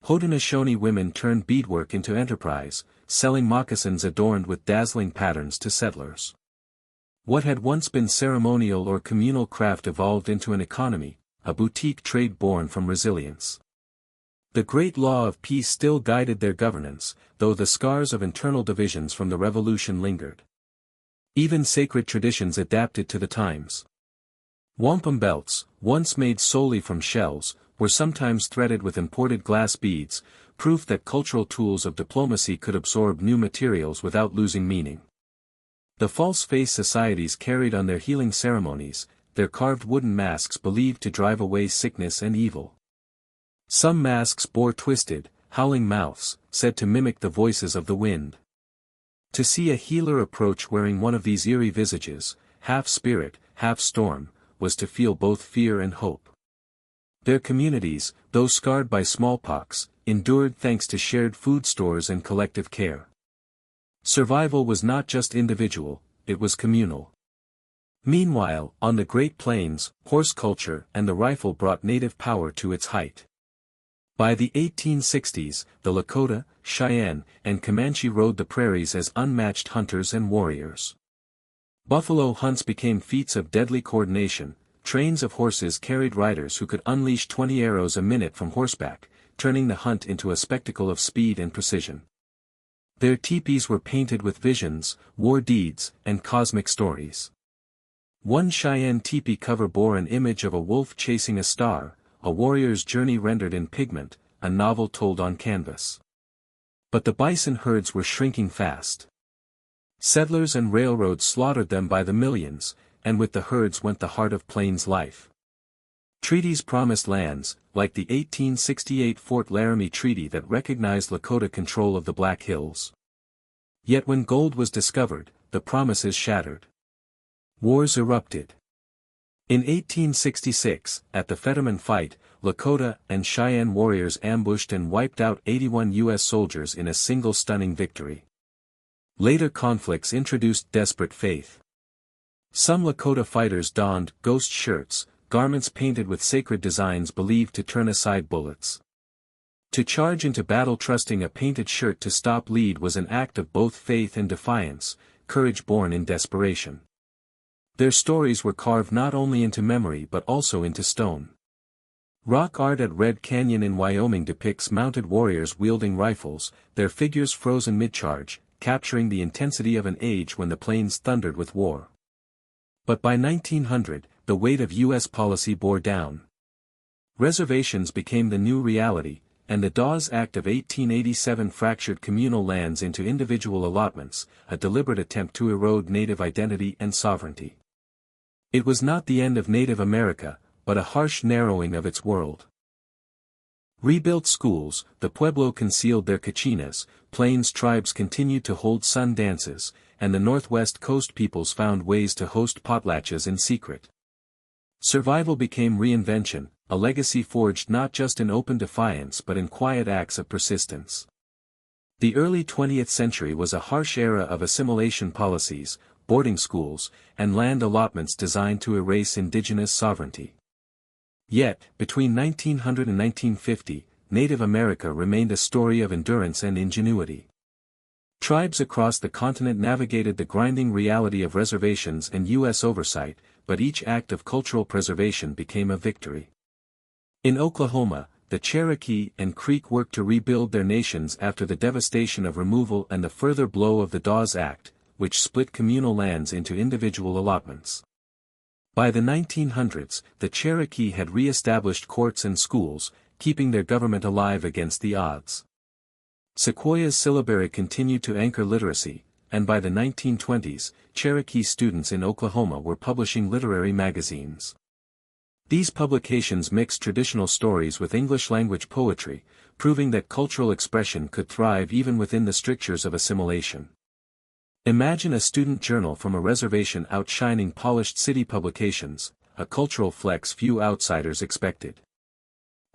Haudenosaunee women turned beadwork into enterprise, selling moccasins adorned with dazzling patterns to settlers. What had once been ceremonial or communal craft evolved into an economy, a boutique trade born from resilience. The great law of peace still guided their governance, though the scars of internal divisions from the revolution lingered. Even sacred traditions adapted to the times. Wampum belts, once made solely from shells, were sometimes threaded with imported glass beads, proof that cultural tools of diplomacy could absorb new materials without losing meaning. The false face societies carried on their healing ceremonies, their carved wooden masks believed to drive away sickness and evil. Some masks bore twisted, howling mouths, said to mimic the voices of the wind. To see a healer approach wearing one of these eerie visages, half spirit, half storm, was to feel both fear and hope. Their communities, though scarred by smallpox, endured thanks to shared food stores and collective care. Survival was not just individual, it was communal. Meanwhile, on the Great Plains, horse culture and the rifle brought native power to its height. By the 1860s, the Lakota, Cheyenne, and Comanche rode the prairies as unmatched hunters and warriors. Buffalo hunts became feats of deadly coordination. Trains of horses carried riders who could unleash 20 arrows a minute from horseback, turning the hunt into a spectacle of speed and precision. Their teepees were painted with visions, war deeds, and cosmic stories. One Cheyenne teepee cover bore an image of a wolf chasing a star, a warrior's journey rendered in pigment, a novel told on canvas. But the bison herds were shrinking fast. Settlers and railroads slaughtered them by the millions, and with the herds went the heart of Plains life. Treaties promised lands, like the 1868 Fort Laramie Treaty that recognized Lakota control of the Black Hills. Yet when gold was discovered, the promises shattered. Wars erupted. In 1866, at the Fetterman Fight, Lakota and Cheyenne warriors ambushed and wiped out 81 U.S. soldiers in a single stunning victory. Later conflicts introduced desperate faith. Some Lakota fighters donned ghost shirts, garments painted with sacred designs believed to turn aside bullets. To charge into battle trusting a painted shirt to stop lead was an act of both faith and defiance, courage born in desperation. Their stories were carved not only into memory but also into stone. Rock art at Red Canyon in Wyoming depicts mounted warriors wielding rifles, their figures frozen mid-charge, capturing the intensity of an age when the plains thundered with war. But by 1900, the weight of U.S. policy bore down. Reservations became the new reality, and the Dawes Act of 1887 fractured communal lands into individual allotments, a deliberate attempt to erode Native identity and sovereignty. It was not the end of Native America, but a harsh narrowing of its world. Rebuilt schools, the Pueblo concealed their Kachinas, Plains tribes continued to hold sun dances, and the Northwest Coast peoples found ways to host potlatches in secret. Survival became reinvention, a legacy forged not just in open defiance but in quiet acts of persistence. The early 20th century was a harsh era of assimilation policies, boarding schools, and land allotments designed to erase indigenous sovereignty. Yet, between 1900 and 1950, Native America remained a story of endurance and ingenuity. Tribes across the continent navigated the grinding reality of reservations and U.S. oversight, but each act of cultural preservation became a victory. In Oklahoma, the Cherokee and Creek worked to rebuild their nations after the devastation of removal and the further blow of the Dawes Act, which split communal lands into individual allotments. By the 1900s, the Cherokee had re-established courts and schools, keeping their government alive against the odds. Sequoia's syllabary continued to anchor literacy, and by the 1920s, Cherokee students in Oklahoma were publishing literary magazines. These publications mixed traditional stories with English-language poetry, proving that cultural expression could thrive even within the strictures of assimilation. Imagine a student journal from a reservation outshining polished city publications, a cultural flex few outsiders expected.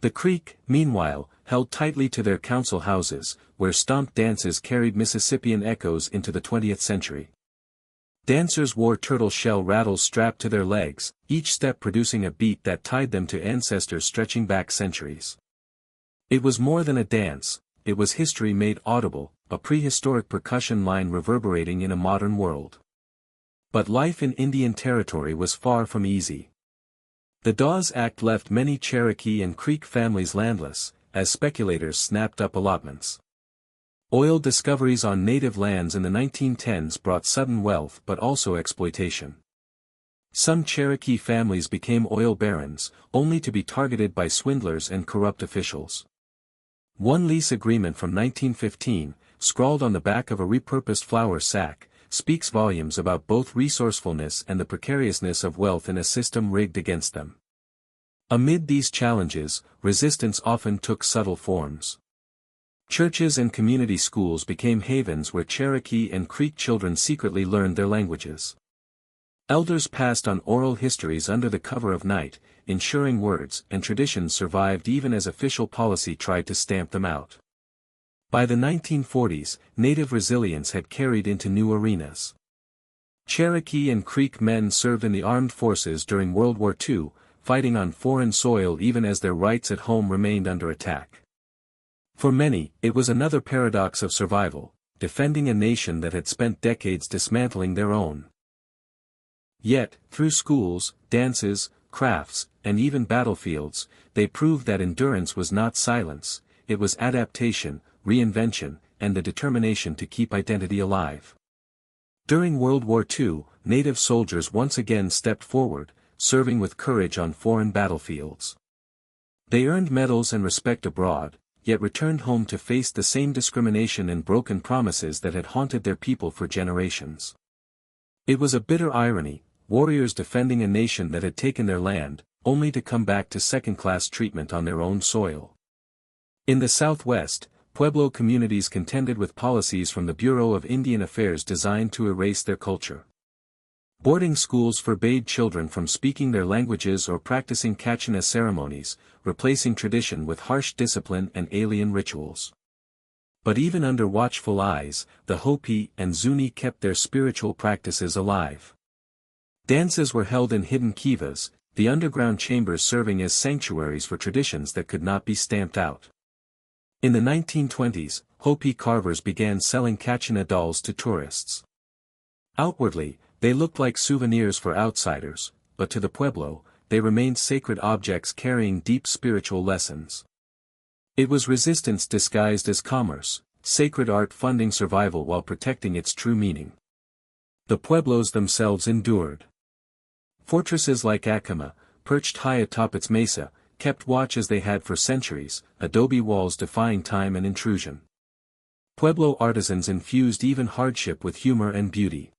The Creek, meanwhile, held tightly to their council houses, where stomp dances carried Mississippian echoes into the 20th century. Dancers wore turtle shell rattles strapped to their legs, each step producing a beat that tied them to ancestors stretching back centuries. It was more than a dance, it was history made audible, a prehistoric percussion line reverberating in a modern world. But life in Indian Territory was far from easy. The Dawes Act left many Cherokee and Creek families landless, as speculators snapped up allotments. Oil discoveries on native lands in the 1910s brought sudden wealth but also exploitation. Some Cherokee families became oil barons, only to be targeted by swindlers and corrupt officials. One lease agreement from 1915, scrawled on the back of a repurposed flour sack, speaks volumes about both resourcefulness and the precariousness of wealth in a system rigged against them. Amid these challenges, resistance often took subtle forms. Churches and community schools became havens where Cherokee and Creek children secretly learned their languages. Elders passed on oral histories under the cover of night, ensuring words and traditions survived even as official policy tried to stamp them out. By the 1940s, Native resilience had carried into new arenas. Cherokee and Creek men served in the armed forces during World War II, fighting on foreign soil even as their rights at home remained under attack. For many, it was another paradox of survival, defending a nation that had spent decades dismantling their own. Yet, through schools, dances, crafts, and even battlefields, they proved that endurance was not silence, it was adaptation, reinvention, and the determination to keep identity alive. During World War II, Native soldiers once again stepped forward, serving with courage on foreign battlefields. They earned medals and respect abroad, yet returned home to face the same discrimination and broken promises that had haunted their people for generations. It was a bitter irony, warriors defending a nation that had taken their land, only to come back to second-class treatment on their own soil. In the Southwest, Pueblo communities contended with policies from the Bureau of Indian Affairs designed to erase their culture. Boarding schools forbade children from speaking their languages or practicing Kachina ceremonies, replacing tradition with harsh discipline and alien rituals. But even under watchful eyes, the Hopi and Zuni kept their spiritual practices alive. Dances were held in hidden kivas, the underground chambers serving as sanctuaries for traditions that could not be stamped out. In the 1920s, Hopi carvers began selling Kachina dolls to tourists. Outwardly, they looked like souvenirs for outsiders, but to the Pueblo, they remained sacred objects carrying deep spiritual lessons. It was resistance disguised as commerce, sacred art funding survival while protecting its true meaning. The Pueblos themselves endured. Fortresses like Acoma, perched high atop its mesa, kept watch as they had for centuries, adobe walls defying time and intrusion. Pueblo artisans infused even hardship with humor and beauty.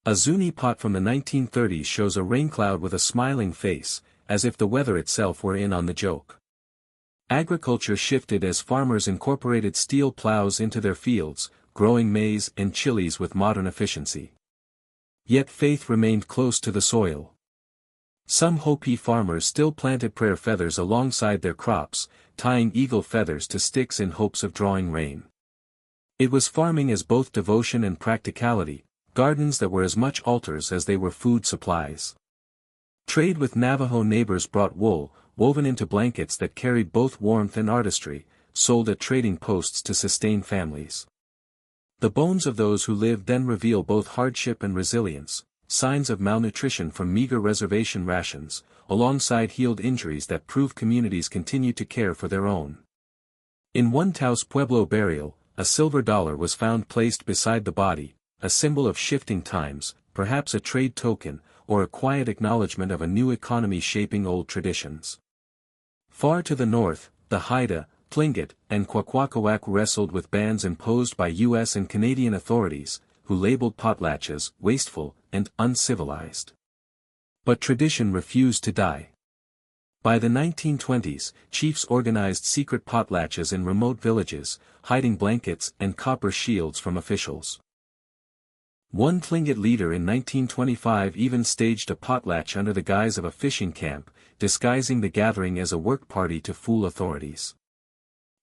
A Zuni pot from the 1930s shows a raincloud with a smiling face, as if the weather itself were in on the joke. Agriculture shifted as farmers incorporated steel plows into their fields, growing maize and chilies with modern efficiency. Yet faith remained close to the soil. Some Hopi farmers still planted prayer feathers alongside their crops, tying eagle feathers to sticks in hopes of drawing rain. It was farming as both devotion and practicality, gardens that were as much altars as they were food supplies. Trade with Navajo neighbors brought wool, woven into blankets that carried both warmth and artistry, sold at trading posts to sustain families. The bones of those who lived then reveal both hardship and resilience, signs of malnutrition from meager reservation rations, alongside healed injuries that prove communities continued to care for their own. In one Taos Pueblo burial, a silver dollar was found placed beside the body, a symbol of shifting times, perhaps a trade token, or a quiet acknowledgement of a new economy shaping old traditions. Far to the north, the Haida, Tlingit, and Kwakwaka'wakw wrestled with bans imposed by U.S. and Canadian authorities, who labeled potlatches wasteful and uncivilized. But tradition refused to die. By the 1920s, chiefs organized secret potlatches in remote villages, hiding blankets and copper shields from officials. One Tlingit leader in 1925 even staged a potlatch under the guise of a fishing camp, disguising the gathering as a work party to fool authorities.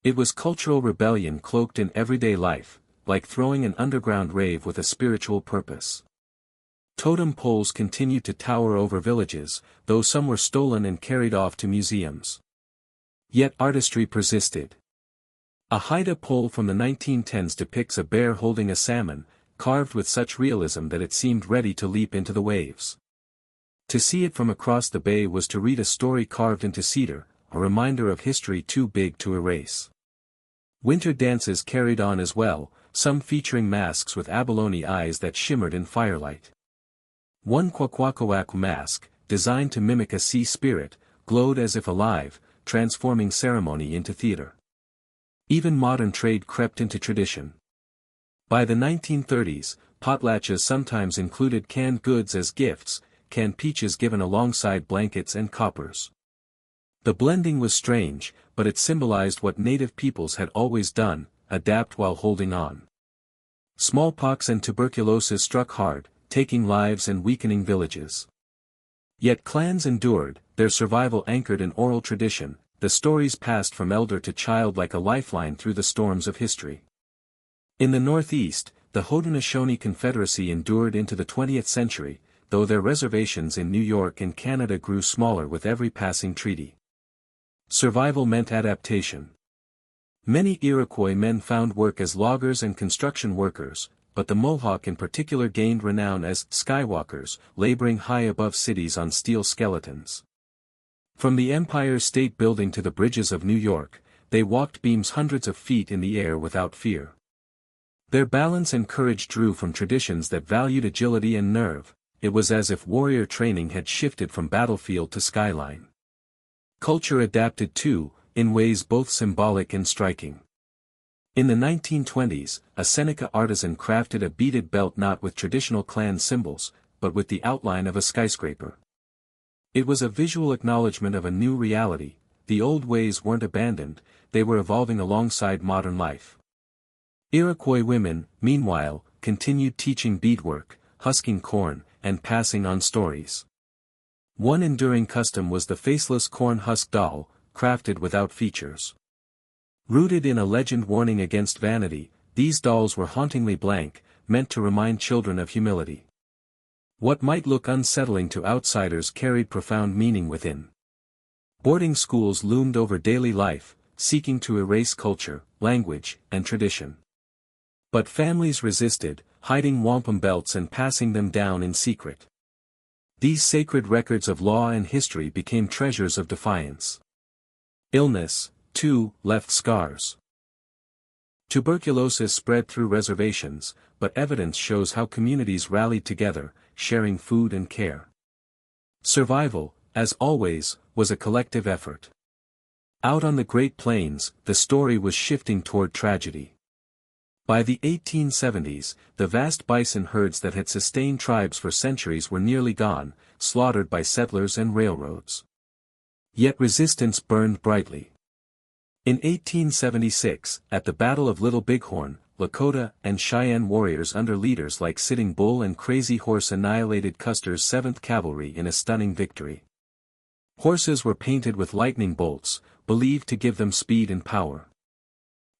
It was cultural rebellion cloaked in everyday life, like throwing an underground rave with a spiritual purpose. Totem poles continued to tower over villages, though some were stolen and carried off to museums. Yet artistry persisted. A Haida pole from the 1910s depicts a bear holding a salmon, carved with such realism that it seemed ready to leap into the waves. To see it from across the bay was to read a story carved into cedar, a reminder of history too big to erase. Winter dances carried on as well, some featuring masks with abalone eyes that shimmered in firelight. One Kwakwaka'wakw mask, designed to mimic a sea spirit, glowed as if alive, transforming ceremony into theater. Even modern trade crept into tradition. By the 1930s, potlatches sometimes included canned goods as gifts, canned peaches given alongside blankets and coppers. The blending was strange, but it symbolized what native peoples had always done, adapt while holding on. Smallpox and tuberculosis struck hard, taking lives and weakening villages. Yet clans endured, their survival anchored in oral tradition, the stories passed from elder to child like a lifeline through the storms of history. In the Northeast, the Haudenosaunee Confederacy endured into the 20th century, though their reservations in New York and Canada grew smaller with every passing treaty. Survival meant adaptation. Many Iroquois men found work as loggers and construction workers, but the Mohawk in particular gained renown as skywalkers, laboring high above cities on steel skeletons. From the Empire State Building to the bridges of New York, they walked beams hundreds of feet in the air without fear. Their balance and courage drew from traditions that valued agility and nerve. It was as if warrior training had shifted from battlefield to skyline. Culture adapted too, in ways both symbolic and striking. In the 1920s, a Seneca artisan crafted a beaded belt not with traditional clan symbols, but with the outline of a skyscraper. It was a visual acknowledgement of a new reality. The old ways weren't abandoned, they were evolving alongside modern life. Iroquois women, meanwhile, continued teaching beadwork, husking corn, and passing on stories. One enduring custom was the faceless corn husk doll, crafted without features. Rooted in a legend warning against vanity, these dolls were hauntingly blank, meant to remind children of humility. What might look unsettling to outsiders carried profound meaning within. Boarding schools loomed over daily life, seeking to erase culture, language, and tradition. But families resisted, hiding wampum belts and passing them down in secret. These sacred records of law and history became treasures of defiance. Illness, too, left scars. Tuberculosis spread through reservations, but evidence shows how communities rallied together, sharing food and care. Survival, as always, was a collective effort. Out on the Great Plains, the story was shifting toward tragedy. By the 1870s, the vast bison herds that had sustained tribes for centuries were nearly gone, slaughtered by settlers and railroads. Yet resistance burned brightly. In 1876, at the Battle of Little Bighorn, Lakota and Cheyenne warriors under leaders like Sitting Bull and Crazy Horse annihilated Custer's 7th Cavalry in a stunning victory. Horses were painted with lightning bolts, believed to give them speed and power.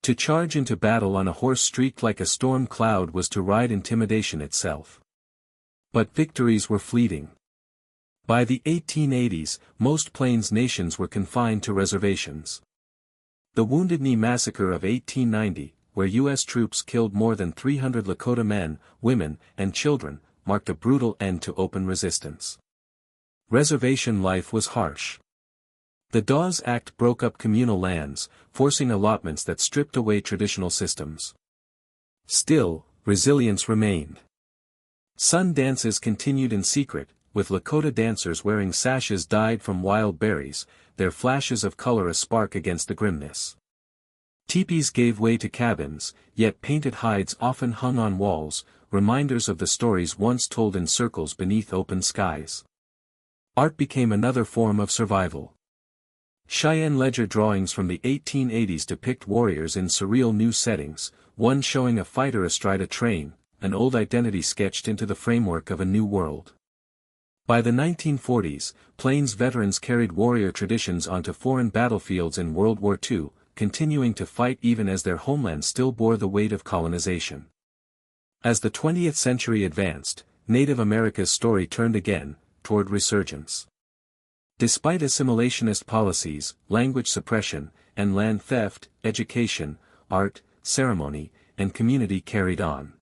To charge into battle on a horse streaked like a storm cloud was to ride intimidation itself. But victories were fleeting. By the 1880s, most Plains nations were confined to reservations. The Wounded Knee Massacre of 1890, where U.S. troops killed more than 300 Lakota men, women, and children, marked a brutal end to open resistance. Reservation life was harsh. The Dawes Act broke up communal lands, forcing allotments that stripped away traditional systems. Still, resilience remained. Sun dances continued in secret, with Lakota dancers wearing sashes dyed from wild berries, their flashes of color a spark against the grimness. Teepees gave way to cabins, yet painted hides often hung on walls, reminders of the stories once told in circles beneath open skies. Art became another form of survival. Cheyenne ledger drawings from the 1880s depict warriors in surreal new settings, one showing a fighter astride a train, an old identity sketched into the framework of a new world. By the 1940s, Plains veterans carried warrior traditions onto foreign battlefields in World War II, continuing to fight even as their homeland still bore the weight of colonization. As the 20th century advanced, Native America's story turned again, toward resurgence. Despite assimilationist policies, language suppression, and land theft, education, art, ceremony, and community carried on.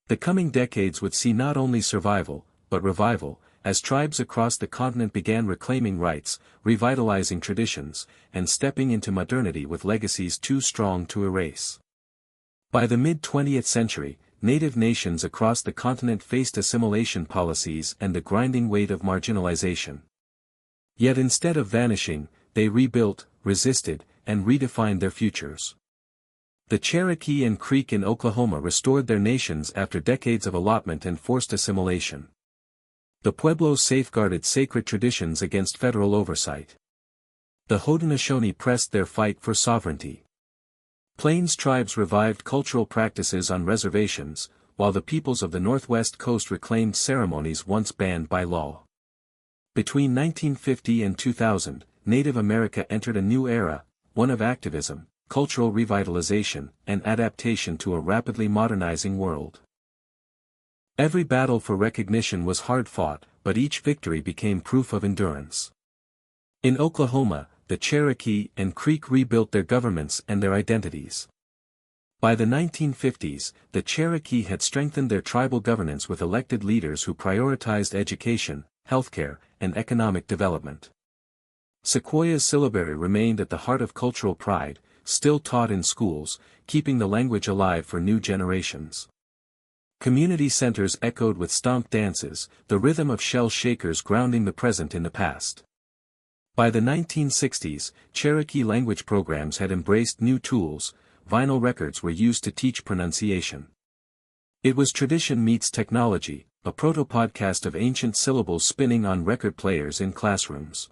The coming decades would see not only survival, but revival, as tribes across the continent began reclaiming rights, revitalizing traditions, and stepping into modernity with legacies too strong to erase. By the mid-20th century, Native nations across the continent faced assimilation policies and the grinding weight of marginalization. Yet instead of vanishing, they rebuilt, resisted, and redefined their futures. The Cherokee and Creek in Oklahoma restored their nations after decades of allotment and forced assimilation. The Pueblos safeguarded sacred traditions against federal oversight. The Haudenosaunee pressed their fight for sovereignty. Plains tribes revived cultural practices on reservations, while the peoples of the Northwest Coast reclaimed ceremonies once banned by law. Between 1950 and 2000, Native America entered a new era, one of activism, cultural revitalization, and adaptation to a rapidly modernizing world. Every battle for recognition was hard-fought, but each victory became proof of endurance. In Oklahoma, the Cherokee and Creek rebuilt their governments and their identities. By the 1950s, the Cherokee had strengthened their tribal governance with elected leaders who prioritized education, healthcare, and economic development. Sequoia's syllabary remained at the heart of cultural pride, still taught in schools, keeping the language alive for new generations. Community centers echoed with stomp dances, the rhythm of shell shakers grounding the present in the past. By the 1960s, Cherokee language programs had embraced new tools, vinyl records were used to teach pronunciation. It was tradition meets technology, a proto-podcast of ancient syllables spinning on record players in classrooms.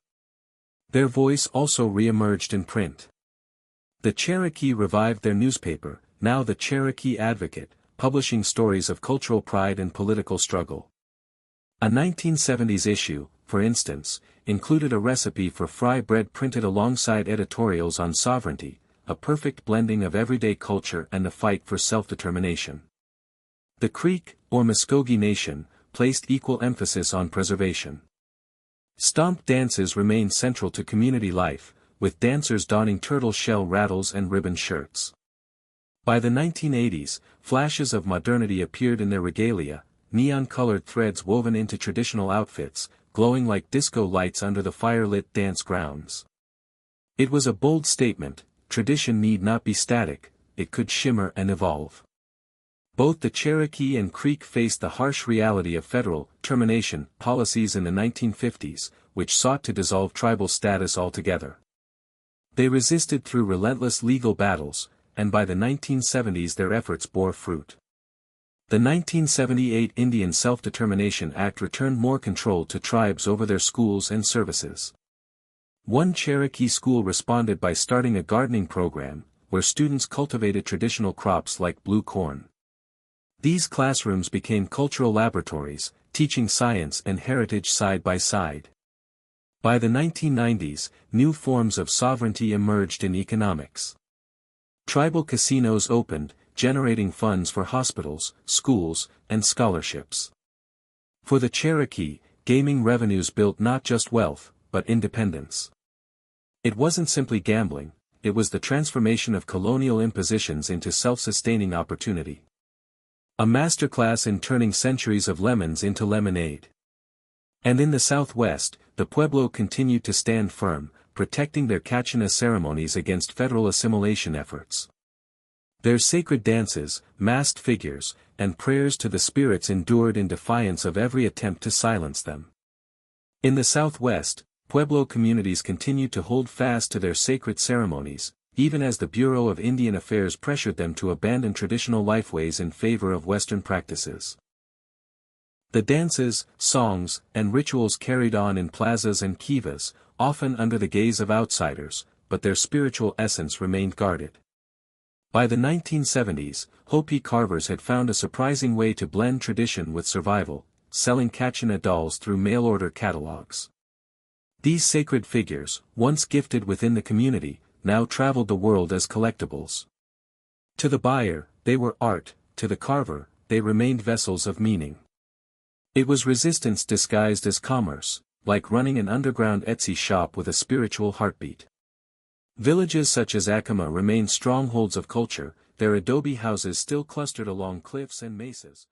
Their voice also re-emerged in print. The Cherokee revived their newspaper, now the Cherokee Advocate, publishing stories of cultural pride and political struggle. A 1970s issue, for instance, included a recipe for fry bread printed alongside editorials on sovereignty, a perfect blending of everyday culture and the fight for self-determination. The Creek, or Muskogee Nation, placed equal emphasis on preservation. Stomp dances remained central to community life, with dancers donning turtle shell rattles and ribbon shirts. By the 1980s, flashes of modernity appeared in their regalia, neon-colored threads woven into traditional outfits, glowing like disco lights under the fire-lit dance grounds. It was a bold statement: tradition need not be static, it could shimmer and evolve. Both the Cherokee and Creek faced the harsh reality of federal termination policies in the 1950s, which sought to dissolve tribal status altogether. They resisted through relentless legal battles, and by the 1970s their efforts bore fruit. The 1978 Indian Self-Determination Act returned more control to tribes over their schools and services. One Cherokee school responded by starting a gardening program, where students cultivated traditional crops like blue corn. These classrooms became cultural laboratories, teaching science and heritage side by side. By the 1990s, new forms of sovereignty emerged in economics. Tribal casinos opened, generating funds for hospitals, schools, and scholarships. For the Cherokee, gaming revenues built not just wealth, but independence. It wasn't simply gambling, it was the transformation of colonial impositions into self-sustaining opportunity. A masterclass in turning centuries of lemons into lemonade. And in the Southwest, the Pueblo continued to stand firm, protecting their Kachina ceremonies against federal assimilation efforts. Their sacred dances, masked figures, and prayers to the spirits endured in defiance of every attempt to silence them. In the Southwest, Pueblo communities continued to hold fast to their sacred ceremonies, even as the Bureau of Indian Affairs pressured them to abandon traditional lifeways in favor of Western practices. The dances, songs, and rituals carried on in plazas and kivas, often under the gaze of outsiders, but their spiritual essence remained guarded. By the 1970s, Hopi carvers had found a surprising way to blend tradition with survival, selling Kachina dolls through mail-order catalogs. These sacred figures, once gifted within the community, now traveled the world as collectibles. To the buyer, they were art; to the carver, they remained vessels of meaning. It was resistance disguised as commerce, like running an underground Etsy shop with a spiritual heartbeat. Villages such as Acoma remained strongholds of culture, their adobe houses still clustered along cliffs and mesas.